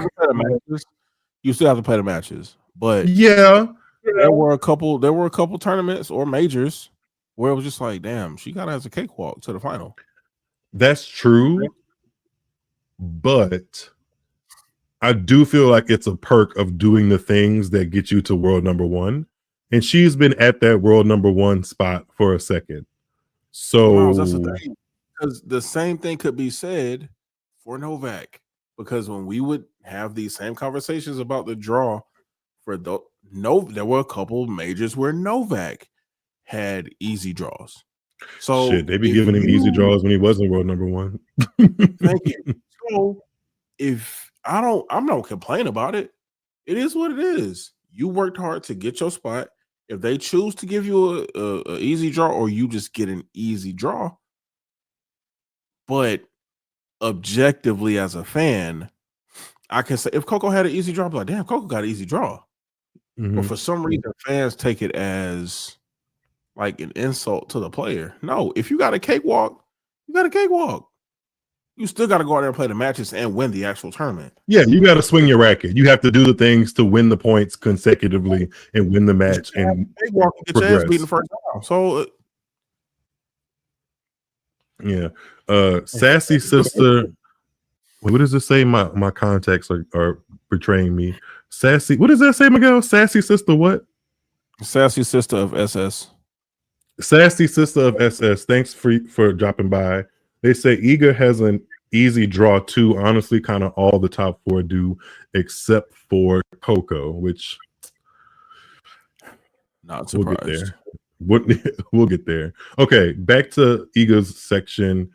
you still have to play the matches, but yeah, there were a couple tournaments or majors where it was just like, damn, she kind of has a cakewalk to the final. That's true, but I do feel like it's a perk of doing the things that get you to world number one. And she's been at that world number one spot for a second. So that's the thing. Because the same thing could be said for Novak. Because when we would have these same conversations about the draw for there were a couple majors where Novak had easy draws. So shit, they be giving him easy draws when he wasn't world number one. Thank you. So if I'm not complain about it. It is what it is. You worked hard to get your spot. If they choose to give you a easy draw, or you just get an easy draw, but objectively as a fan, I can say if Coco had an easy draw, I'm like, damn, Coco got an easy draw. But for some reason, fans take it as like an insult to the player. No, if you got a cakewalk, you got a cakewalk. You still got to go out there and play the matches and win the actual tournament. Yeah, you got to swing your racket. You have to do the things to win the points consecutively and win the match and get your ass beat in the first round. So, yeah, Sassy Sister. What does it say? My contacts are betraying me. Sassy. What does that say, Miguel? Sassy Sister. What? Sassy Sister of SS. Sassy Sister of SS. Thanks for dropping by. They say Iga has an easy draw too. Honestly, kind of all the top four do, except for Coco, which not surprised. We'll get there. Okay, back to Iga's section.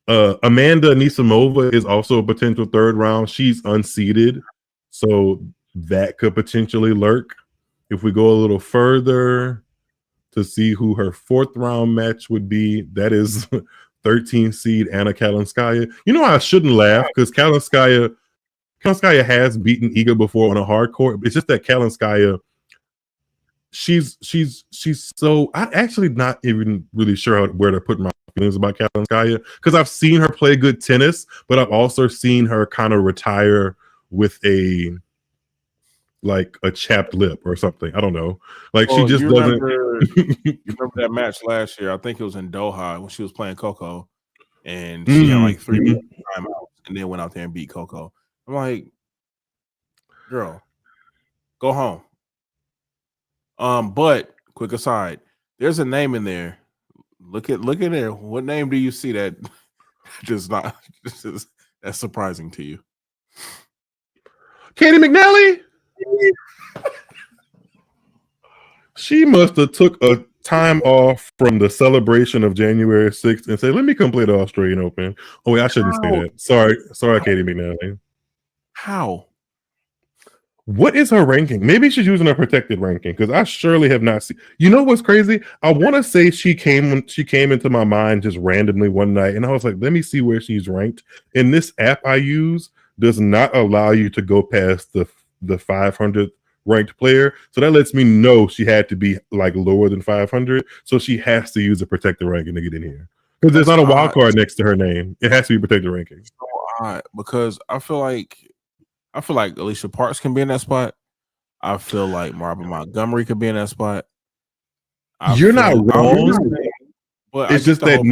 Amanda Anisimova is also a potential third round. She's unseeded, so that could potentially lurk. If we go a little further to see who her fourth round match would be, that is 13 seed Anna Kalinskaya. You know, I shouldn't laugh because Kalinskaya has beaten Iga before on a hard court. It's just that Kalinskaya, she's so, I'm actually not even really sure where to put my feelings about Kalinskaya, because I've seen her play good tennis, but I've also seen her kind of retire with a chapped lip or something. I don't know. Like, she just doesn't. You remember that match last year? I think it was in Doha when she was playing Coco, and she had like 3 timeouts, and then went out there and beat Coco. I'm like, girl, go home. But quick aside, there's a name in there. Look at there. What name do you see that just not that's surprising to you? Katie McNally. She must have took a time off from the celebration of January 6th and said, let me come play the Australian Open. Oh, wait, I shouldn't say that. Sorry, Katie McNally. How? What is her ranking? Maybe she's using a protected ranking, because I surely have not seen. You know what's crazy? I want to say she came into my mind just randomly one night, and I was like, let me see where she's ranked. And this app I use does not allow you to go past the 500th ranked player, so that lets me know she had to be like lower than 500. So she has to use a protected ranking to get in here, because there's not a wild card next to her name. It has to be protected ranking. So odd, because I feel like Alicia Parks can be in that spot. I feel like Marvin Montgomery could be in that spot. You're not wrong, but it's just that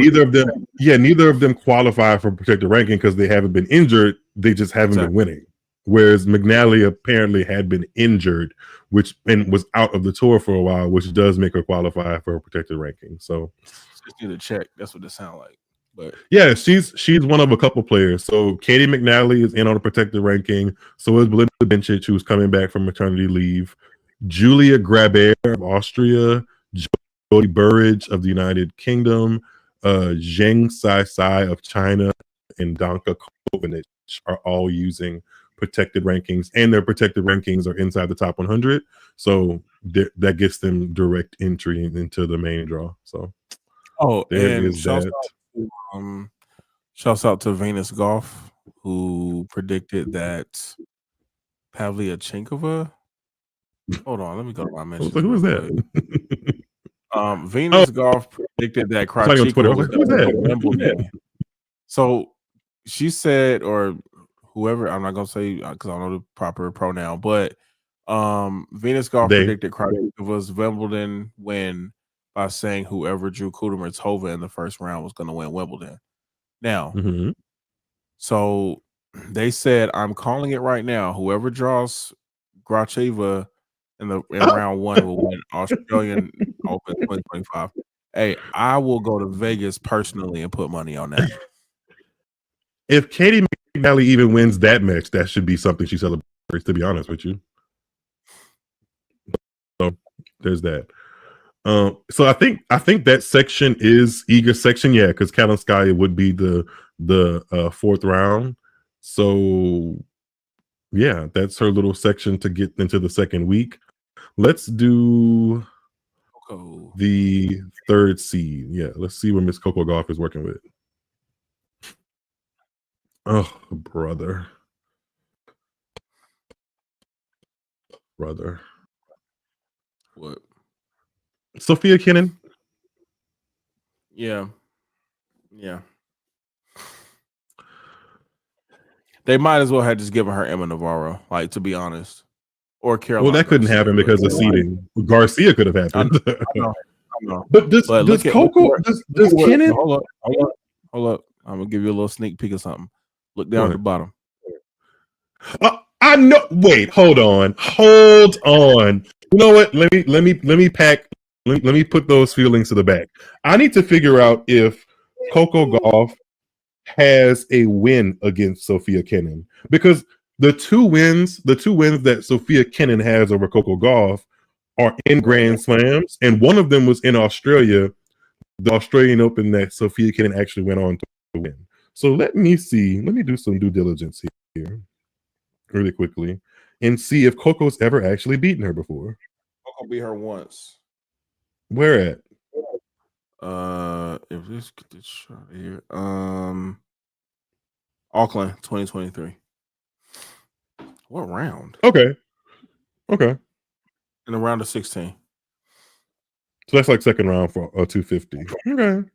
neither of them qualify for protected ranking because they haven't been injured. They just haven't been winning. Whereas McNally apparently had been injured, and was out of the tour for a while, which does make her qualify for a protected ranking. So just need to check. That's what it sounds like. But yeah, she's one of a couple players. So Katie McNally is in on a protected ranking. So is Belinda Bencic, who's coming back from maternity leave. Julia Grabert of Austria, Jody Burridge of the United Kingdom, Zheng Sai of China, and Danka Kovanic are all using protected rankings, and their protected rankings are inside the top 100. So that gets them direct entry into the main draw. So there is that. Shouts out to Venus Golf, who predicted that Pavlyuchenkova. Hold on, let me go to my mentions. Who is that? Venus Golf predicted that Krajicova was going to Wimbledon. So she said, or whoever, I'm not going to say because I don't know the proper pronoun, but Venus Golf predicted Krajickova's Wimbledon win by saying whoever drew Kudermetova in the first round was going to win Wimbledon. Now, so they said, I'm calling it right now. Whoever draws Gracheva in round one will win Australian Open 2025. Hey, I will go to Vegas personally and put money on that. If Katie McNally even wins that match, that should be something she celebrates, to be honest with you. So there's that. So I think that section is Iga's section, yeah, because Kalinskaya would be the fourth round. So yeah, that's her little section to get into the second week. Let's do the third seed. Yeah, let's see what Miss Coco Gauff is working with. Oh, brother. What? Sophia Kenin. Yeah. They might as well have just given her Emma Navarro, like, to be honest, or Caroline. Well, that couldn't happen because of seeding. Garcia could have happened. I know. But does Coco does Kenin? Hold up. I'm gonna give you a little sneak peek of something. Look down at the bottom. I know. Wait, hold on. You know what? Let me put those feelings to the back. I need to figure out if Coco Gauff has a win against Sophia Kenin, because the two wins that Sophia Kenin has over Coco Gauff are in Grand Slams, and one of them was in Australia, the Australian Open that Sophia Kenin actually went on to win. So let me do some due diligence here really quickly and see if Coco's ever actually beaten her before. Coco beat her once. Where at? If this get this shot here, Auckland, 2023. What round? Okay. In the round of 16. So that's like second round for 250. Okay.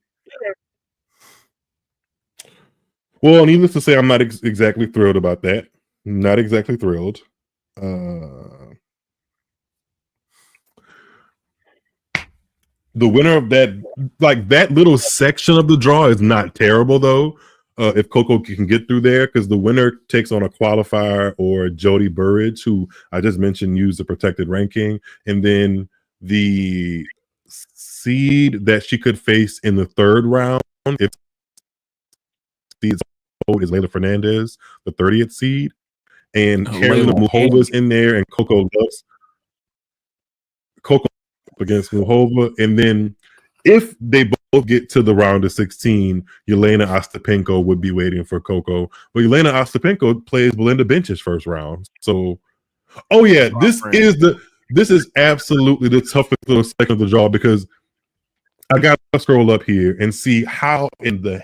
Well, needless to say, I'm not exactly thrilled about that. Not exactly thrilled. The winner of that, like that little section of the draw, is not terrible though. If Coco can get through there, because the winner takes on a qualifier or Jody Burridge, who I just mentioned used the protected ranking, and then the seed that she could face in the third round, if the is Leylah Fernandez, the 30th seed, and Karolina Muchova's in there, and Coco against Muchova, and then if they both get to the round of 16, Yelena Ostapenko would be waiting for Coco. But Yelena Ostapenko plays Belinda Bencic's first round. So, oh yeah, this is absolutely the toughest little section of the draw, because I got to scroll up here and see how in the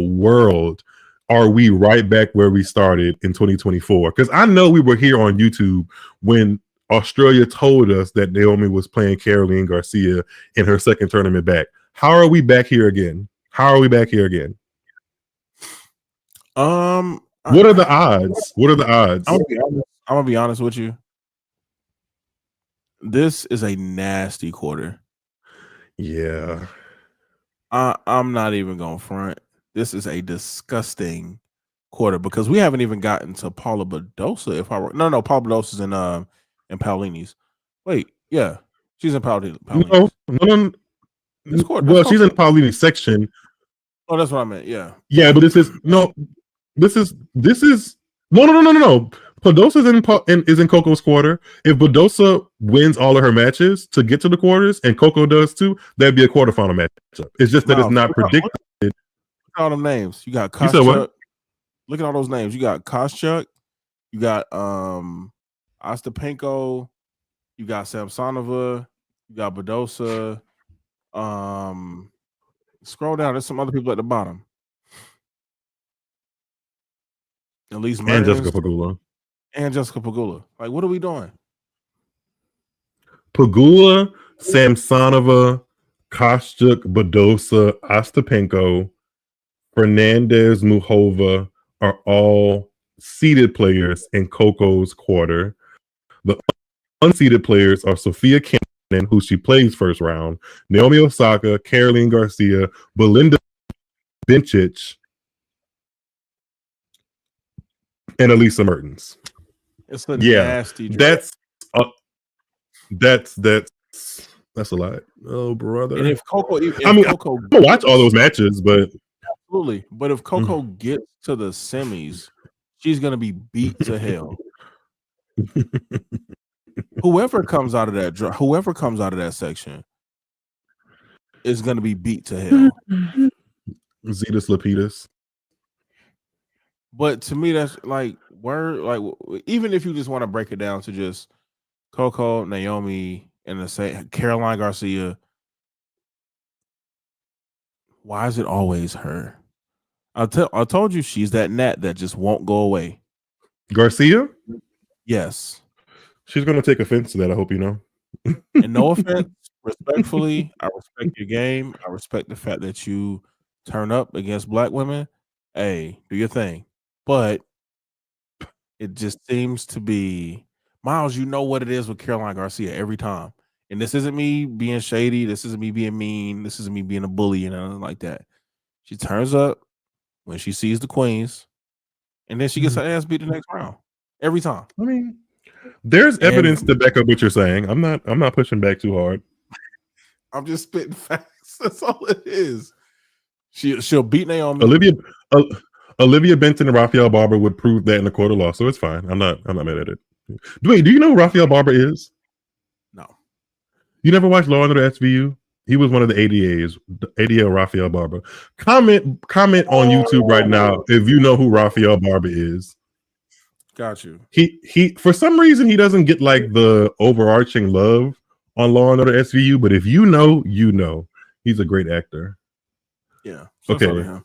world are we right back where we started in 2024? Because I know we were here on YouTube when Australia told us that Naomi was playing Caroline Garcia in her second tournament back. How are we back here again? What are the odds? I'm gonna be honest with you. This is a nasty quarter. Yeah. I'm not even gonna front. This is a disgusting quarter, because we haven't even gotten to Paula Badosa. No, Paula Badosa's in Paulini's. Wait, yeah, she's in Paulini's. No. Well, she's in Paulini's section. Oh, that's what I meant. Yeah, but this is no. Badosa is in Coco's quarter. If Badosa wins all of her matches to get to the quarters, and Coco does too, that'd be a quarterfinal matchup. It's just that it's not predicted. Look at all them names. You got Koscheck. Look at all those names. You got Koscheck. You got Ostapenko. You got Samsonova. You got Badosa. Scroll down. There's some other people at the bottom. Elise Mertens, and Jessica Pegula. Like, what are we doing? Pegula, Samsonova, Koscheck, Badosa, Ostapenko, Fernandez, Muchova are all seeded players in Coco's quarter. The unseeded players are Sophia Kenin, who she plays first round, Naomi Osaka, Caroline Garcia, Belinda Bencic, and Elisa Mertens. It's a nasty draw. That's a lot. Oh, brother. And if Coco, Coco, I watch all those matches, but absolutely. But if Coco gets to the semis, she's gonna be beat to hell. whoever comes out of that section is going to be beat to hell. Zetas Lapidus. But to me, that's like even if you just want to break it down to just Coco, Naomi, and the same Caroline Garcia, why is it always her? I told you she's that gnat that just won't go away. Garcia? Yes. She's going to take offense to that, I hope you know. And no offense, respectfully, I respect your game. I respect the fact that you turn up against black women. Hey, do your thing. But it just seems to be, Miles, you know what it is with Caroline Garcia every time. And this isn't me being shady. This isn't me being mean. This isn't me being a bully and nothing like that. She turns up when she sees the queens, and then she gets her ass beat the next round. Every time. I mean, there's evidence to back up what you're saying. I'm not pushing back too hard. I'm just spitting facts. That's all it is. She'll beat Naomi. Olivia Benton and Raphael Barber would prove that in the court of law, so it's fine. I'm not mad at it. Wait, do you know who Raphael Barber is? No. You never watched Law and Order SVU? He was one of the ADAs, ADL Raphael Barber. Comment on YouTube right now if you know who Raphael Barber is. Got you. He for some reason he doesn't get like the overarching love on Law and Order SVU, but if you know, you know. He's a great actor. Yeah. Okay.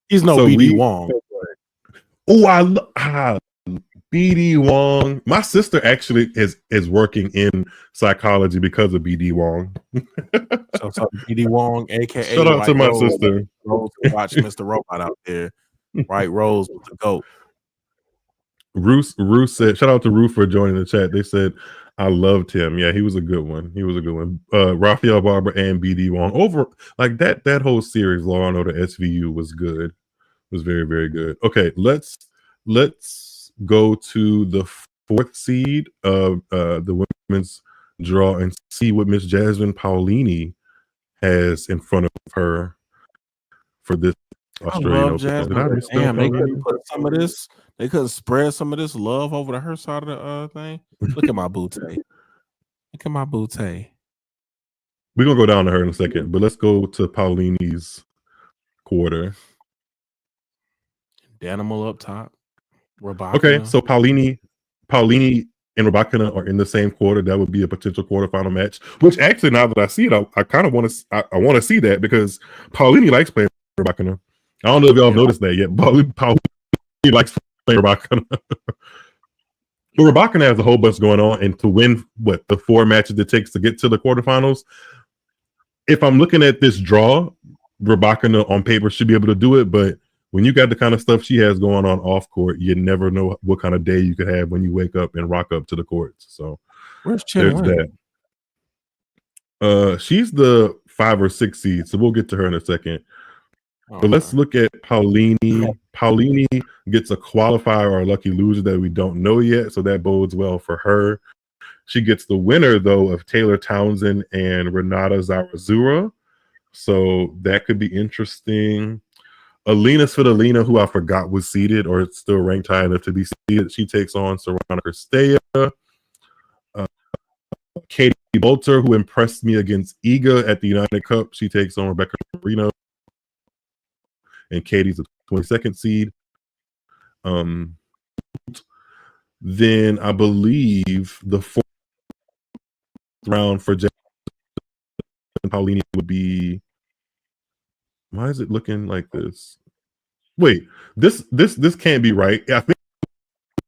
He's no BD Wong. Oh, BD Wong. My sister actually is working in psychology because of BD Wong. So BD Wong, aka shout out to my sister. Rose, watch Mr. Robot out there. Right, Rose with the GOAT. Ruth said, shout out to Ruth for joining the chat. They said, I loved him. Yeah, he was a good one. Raphael Barber and BD Wong. Over like that whole series, Law and Order SVU was good. Was very, very good. Okay, let's go to the 4th seed of the women's draw and see what Miss Jasmine Paolini has in front of her for this Australian Open. Damn, they couldn't put some of this. They couldn't spread some of this love over to her side of the thing. Look at my bootay. Look at my bootay. We're gonna go down to her in a second, but let's go to Paolini's quarter. Danimal up top. Rabakina. Okay, so Paolini and Rabakina are in the same quarter. That would be a potential quarterfinal match. Which actually, now that I see it, I kind of want to. I want to see that because Paolini likes playing Rabakina. I don't know if y'all have noticed that yet. Paolini likes playing Rabakina. But Rabakina has a whole bunch going on, and to win the 4 matches it takes to get to the quarterfinals. If I'm looking at this draw, Rabakina on paper should be able to do it, but when you got the kind of stuff she has going on off court, you never know what kind of day you could have when you wake up and rock up to the courts. So where's Chen Wen? She's the 5 or 6 seed, so we'll get to her in a second. But let's look at Paolini. Paolini gets a qualifier or a lucky loser that we don't know yet, so that bodes well for her. She gets the winner, though, of Taylor Townsend and Renata Zarazura, so that could be interesting. Alina Svitolina, who I forgot was seeded or still ranked high enough to be seeded, she takes on Sorana Cristea. Katie Bolter, who impressed me against Iga at the United Cup, she takes on Rebecca Marino. And Katie's the 22nd seed. Then I believe the 4th round for Jasmine Paolini would be. Why is it looking like this? Wait, this can't be right. I think it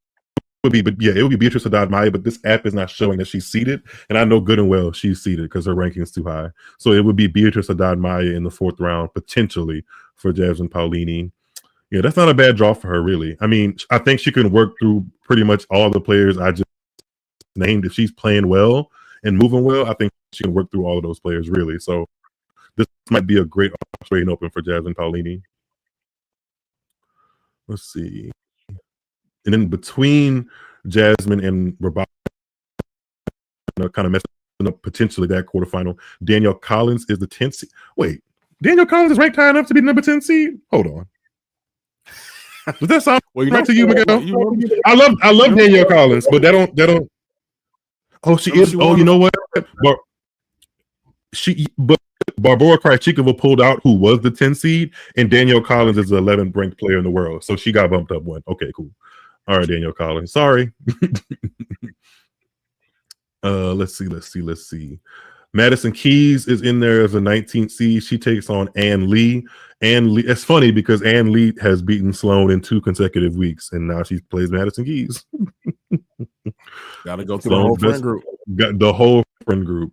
would be, but yeah, it would be Beatrice Haddad-Maia, but this app is not showing that she's seated, and I know good and well she's seated because her ranking is too high. So it would be Beatrice Haddad-Maia in the 4th round potentially for Jasmine Paolini. Yeah, that's not a bad draw for her, really. I mean, I think she can work through pretty much all the players I just named. If she's playing well and moving well, I think she can work through all of those players, really. So this might be a great Australian Open for Jasmine Paolini. Let's see. And then between Jasmine and Rabakina, kind of messing up potentially that quarterfinal, Danielle Collins is the 10th seed. Wait, Danielle Collins is ranked high enough to be number 10 seed? Hold on. Does that sound right to you, Miguel? I love Danielle Collins, but that don't. Oh, she is. Oh, you know what? But Barbara Krejcikova pulled out, who was the 10 seed, and Danielle Collins is the 11th ranked player in the world. So she got bumped up one. Okay, cool. All right, Danielle Collins. Sorry. Let's see. Madison Keys is in there as a 19th seed. She takes on Ann Lee. Ann Lee. It's funny because Ann Lee has beaten Sloan in 2 consecutive weeks, and now she plays Madison Keys. Got to go through the whole friend group. Got the whole friend group.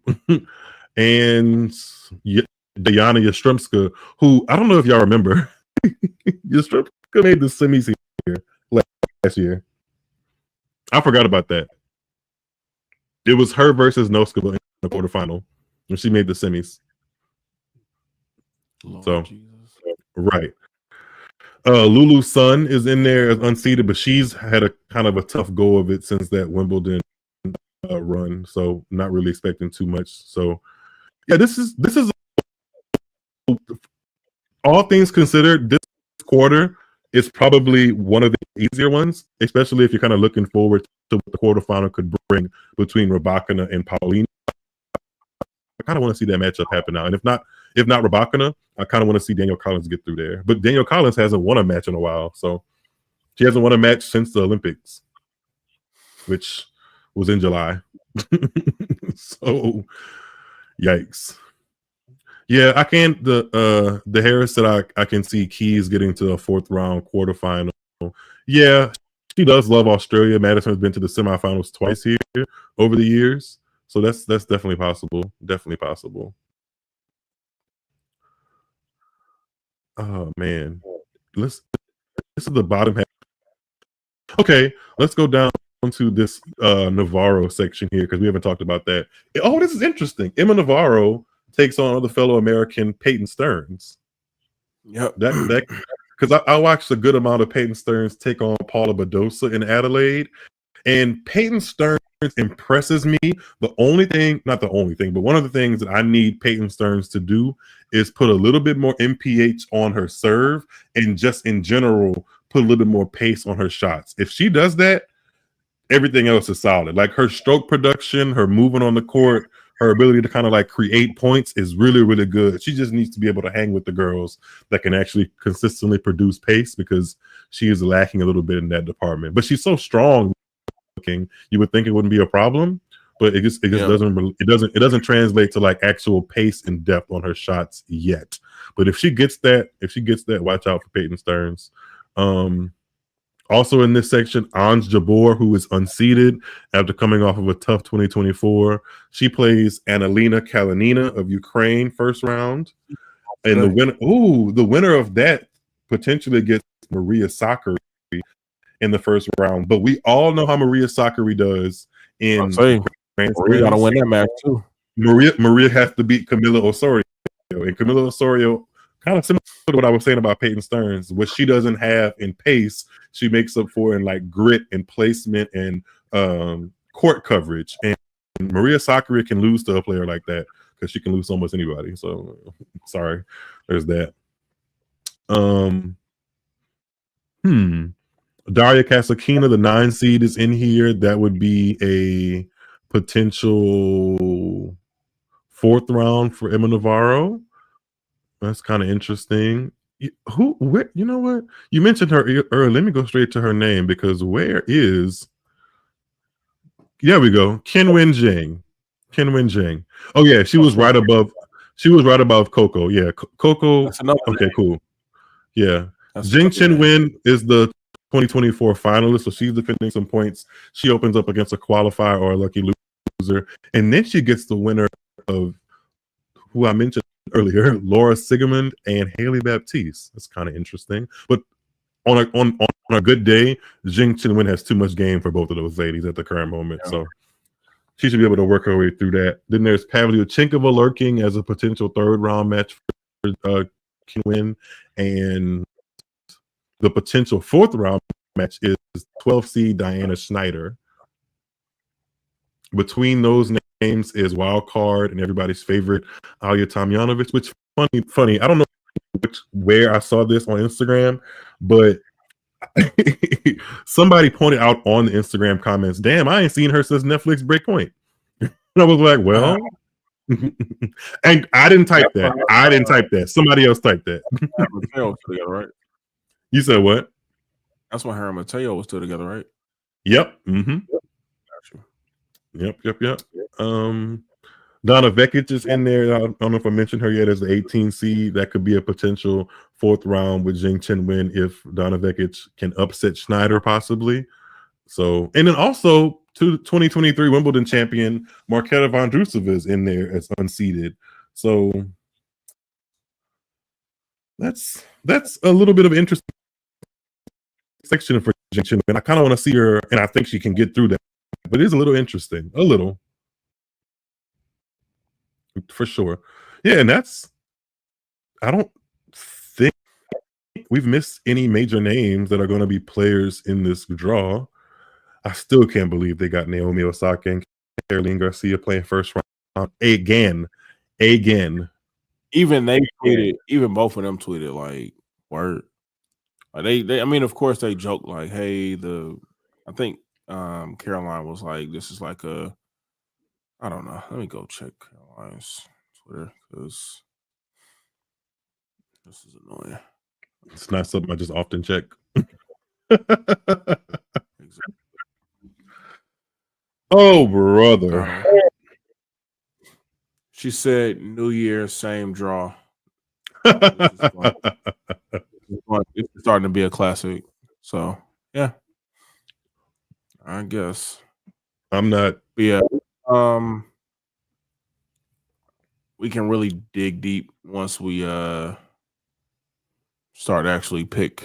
And Diana Yastremska, who I don't know if y'all remember, Yastremska made the semis here last year. I forgot about that. It was her versus Noskova in the quarterfinal when she made the semis. Lord so, Jesus. Right. Lulu Sun is in there as unseeded, but she's had a kind of a tough go of it since that Wimbledon run. So, not really expecting too much. So, yeah, this is all things considered. This quarter is probably one of the easier ones, especially if you're kind of looking forward to what the quarterfinal could bring between Rybakina and Paulina. I kind of want to see that matchup happen now, and if not Rybakina, I kind of want to see Danielle Collins get through there. But Danielle Collins hasn't won a match in a while, so she hasn't won a match since the Olympics, which was in July. So, yikes. Yeah, I can't. The Harris that I can see Keys getting to a 4th round quarterfinal. Yeah, she does love Australia. Madison has been to the semifinals twice here over the years, so that's definitely possible. Definitely possible. Oh man, this is the bottom half. Okay, let's go down to this Navarro section here because we haven't talked about that. Oh, this is interesting. Emma Navarro takes on other fellow American Peyton Stearns. Yep. That because I watched a good amount of Peyton Stearns take on Paula Badosa in Adelaide, and Peyton Stearns impresses me. Not the only thing, but one of the things that I need Peyton Stearns to do is put a little bit more MPH on her serve, and just in general put a little bit more pace on her shots. If she does that, everything else is solid. Like her stroke production, her movement on the court, her ability to kind of like create points is really, really good. She just needs to be able to hang with the girls that can actually consistently produce pace, because she is lacking a little bit in that department. But she's so strong looking, you would think it wouldn't be a problem, but it just doesn't translate to like actual pace and depth on her shots yet. But if she gets that, watch out for Peyton Stearns. Also in this section, Anj Jabor, who is unseeded after coming off of a tough 2024. She plays Annalena Kalinina of Ukraine 1st round. And the winner of that potentially gets Maria Sakkari in the 1st round. But we all know how Maria Sakkari does in Maria gotta win that match too. Maria has to beat Camila Osorio. And Camila Osorio, kind of similar to what I was saying about Peyton Stearns, what she doesn't have in pace, she makes up for in like grit and placement and court coverage. And Maria Sakkari can lose to a player like that because she can lose to almost anybody. So sorry, there's that. Daria Kasatkina, the 9 seed, is in here. That would be a potential 4th round for Emma Navarro. That's kind of interesting. You know what? You mentioned her earlier. Let me go straight to her name, because where is... There we go. Qinwen Zheng. Oh yeah, she was right above Coco. Yeah, Coco. Okay, cool. Yeah. Zheng Qinwen is the 2024 finalist, so she's defending some points. She opens up against a qualifier or a lucky loser, and then she gets the winner of who I mentioned earlier, Laura Sigemund and Haley Baptiste. That's kind of interesting. But on a good day, Zheng Qinwen has too much game for both of those ladies at the current moment. Yeah. So she should be able to work her way through that. Then there's Pavlyuchenkova lurking as a potential 3rd round match for Qinwen. And the potential 4th round match is 12 seed Diana Schneider. Between those names is wild card and everybody's favorite Alya Tomljanovic, which funny. I don't know where I saw this on Instagram, but somebody pointed out on the Instagram comments, damn, I ain't seen her since Netflix Breakpoint. I was like, well, and I didn't type that. I didn't type that. Somebody else typed that. Mateo was together, right? You said what? That's when her and Mateo was still together, right? Yep. Mm-hmm. Yep. Donna Vekic is in there. I don't know if I mentioned her yet as the 18 seed. That could be a potential fourth round with Jing Chen win if Donna Vekic can upset Schneider possibly. So, and then also 2023 Wimbledon champion Marketa Vondrousova is in there as unseeded. So that's a little bit of interest section for Jing Chen, and I kind of want to see her, and I think she can get through that. But it is a little interesting, a little. For sure. Yeah, and I don't think we've missed any major names that are going to be players in this draw. I still can't believe they got Naomi Osaka and Caroline Garcia playing first round again. Even they tweeted, even both of them tweeted like word. Like they I mean, of course they joke like, hey, I think Caroline was like, this is like I don't know. Let me go check Caroline's Twitter because this is annoying. It's not something I just often check. Exactly. Oh, brother. She said, New Year, same draw. It's starting to be a classic. So, yeah. I guess. I'm not. But yeah. We can really dig deep once we start to actually pick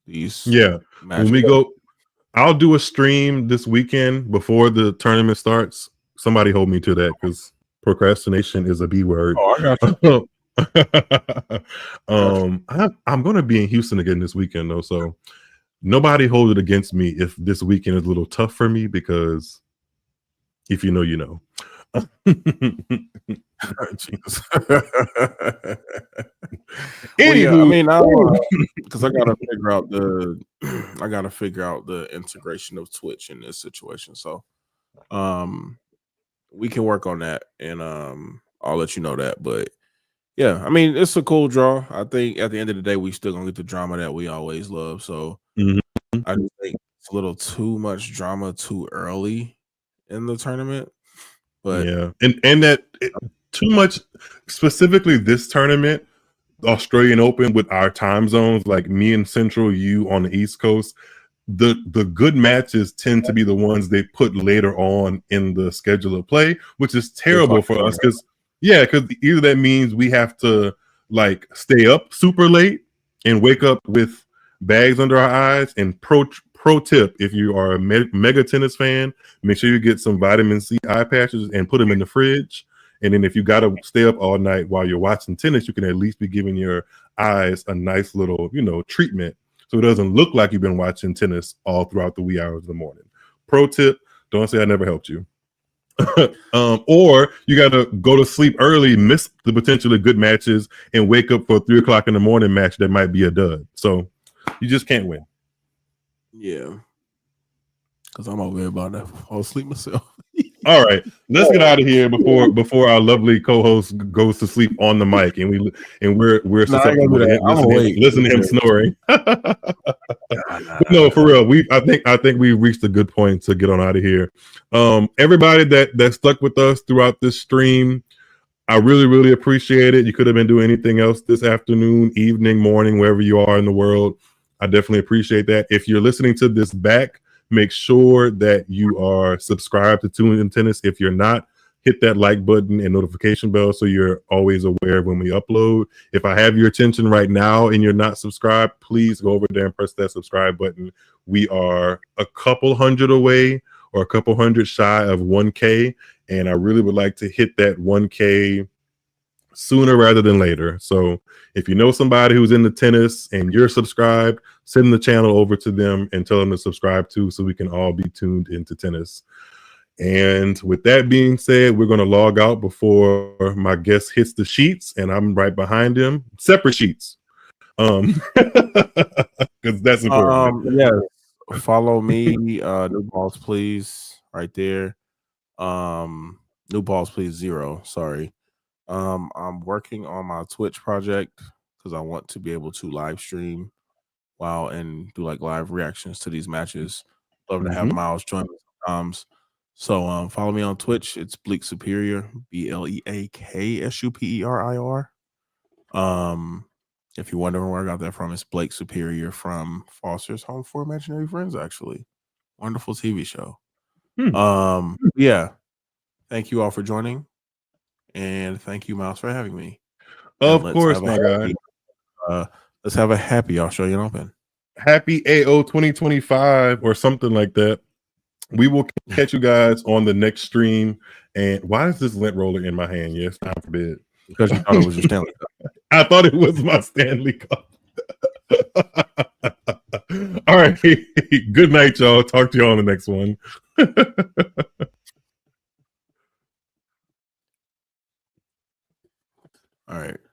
these. Yeah. Matches. When we go, I'll do a stream this weekend before the tournament starts. Somebody hold me to that because procrastination is a B word. Oh, I got you. I'm going to be in Houston again this weekend though, so nobody hold it against me if this weekend is a little tough for me, because if you know, you know. Well, yeah, I mean, because I gotta figure out the integration of Twitch in this situation. So, we can work on that, and I'll let you know that. But yeah, I mean, it's a cool draw. I think at the end of the day, we still gonna get the drama that we always love. So I just think it's a little too much drama too early in the tournament. But yeah, and that too much, specifically this tournament, Australian Open, with our time zones, like me in Central, you on the East Coast. The good matches tend to be the ones they put later on in the schedule of play, which is terrible for us because either that means we have to like stay up super late and wake up with bags under our eyes. And pro tip, if you are a mega tennis fan, make sure you get some vitamin C eye patches and put them in the fridge. And then if you got to stay up all night while you're watching tennis, you can at least be giving your eyes a nice little, treatment, so it doesn't look like you've been watching tennis all throughout the wee hours of the morning. Pro tip, don't say I never helped you. Or you got to go to sleep early, miss the potentially good matches, and wake up for a 3 o'clock in the morning match that might be a dud. So you just can't win. Yeah. Because I'm over here about to fall asleep myself. All right, let's get out of here before our lovely co-host goes to sleep on the mic, and we're susceptible to listen to him snoring. No, for real. I think we reached a good point to get on out of here. Everybody that stuck with us throughout this stream, I really, really appreciate it. You could have been doing anything else this afternoon, evening, morning, wherever you are in the world. I definitely appreciate that. If you're listening to this back, make sure that you are subscribed to Tune In Tennis. If you're not, hit that like button and notification bell so you're always aware when we upload. If I have your attention right now and you're not subscribed, please go over there and press that subscribe button. We are a couple hundred away, or a couple hundred shy of 1K, and I really would like to hit that 1K sooner rather than later. So if you know somebody who's into tennis and you're subscribed, send the channel over to them and tell them to subscribe too, so we can all be tuned into tennis. And with that being said, we're going to log out before my guest hits the sheets, and I'm right behind him, separate sheets, because that's important. Yeah, follow me, New Balls, please, right there. New balls, please. 0. Sorry. I'm working on my Twitch project because I want to be able to live stream and do like live reactions to these matches. Love to have Miles join me sometimes. So follow me on Twitch. It's Bleak Superior, BleakSuperior. If you're wondering where I got that from, it's Blake Superior from Foster's Home for Imaginary Friends, actually. Wonderful TV show. Yeah. Thank you all for joining. And thank you, Miles, for having me. Of course, my guy. Let's have a happy Australian Open. Happy AO 2025 or something like that. We will catch you guys on the next stream. And why is this lint roller in my hand? Yes, time forbid. Because you thought it was your Stanley Cup. I thought it was my Stanley Cup. All right. Good night, y'all. Talk to y'all on the next one. All right.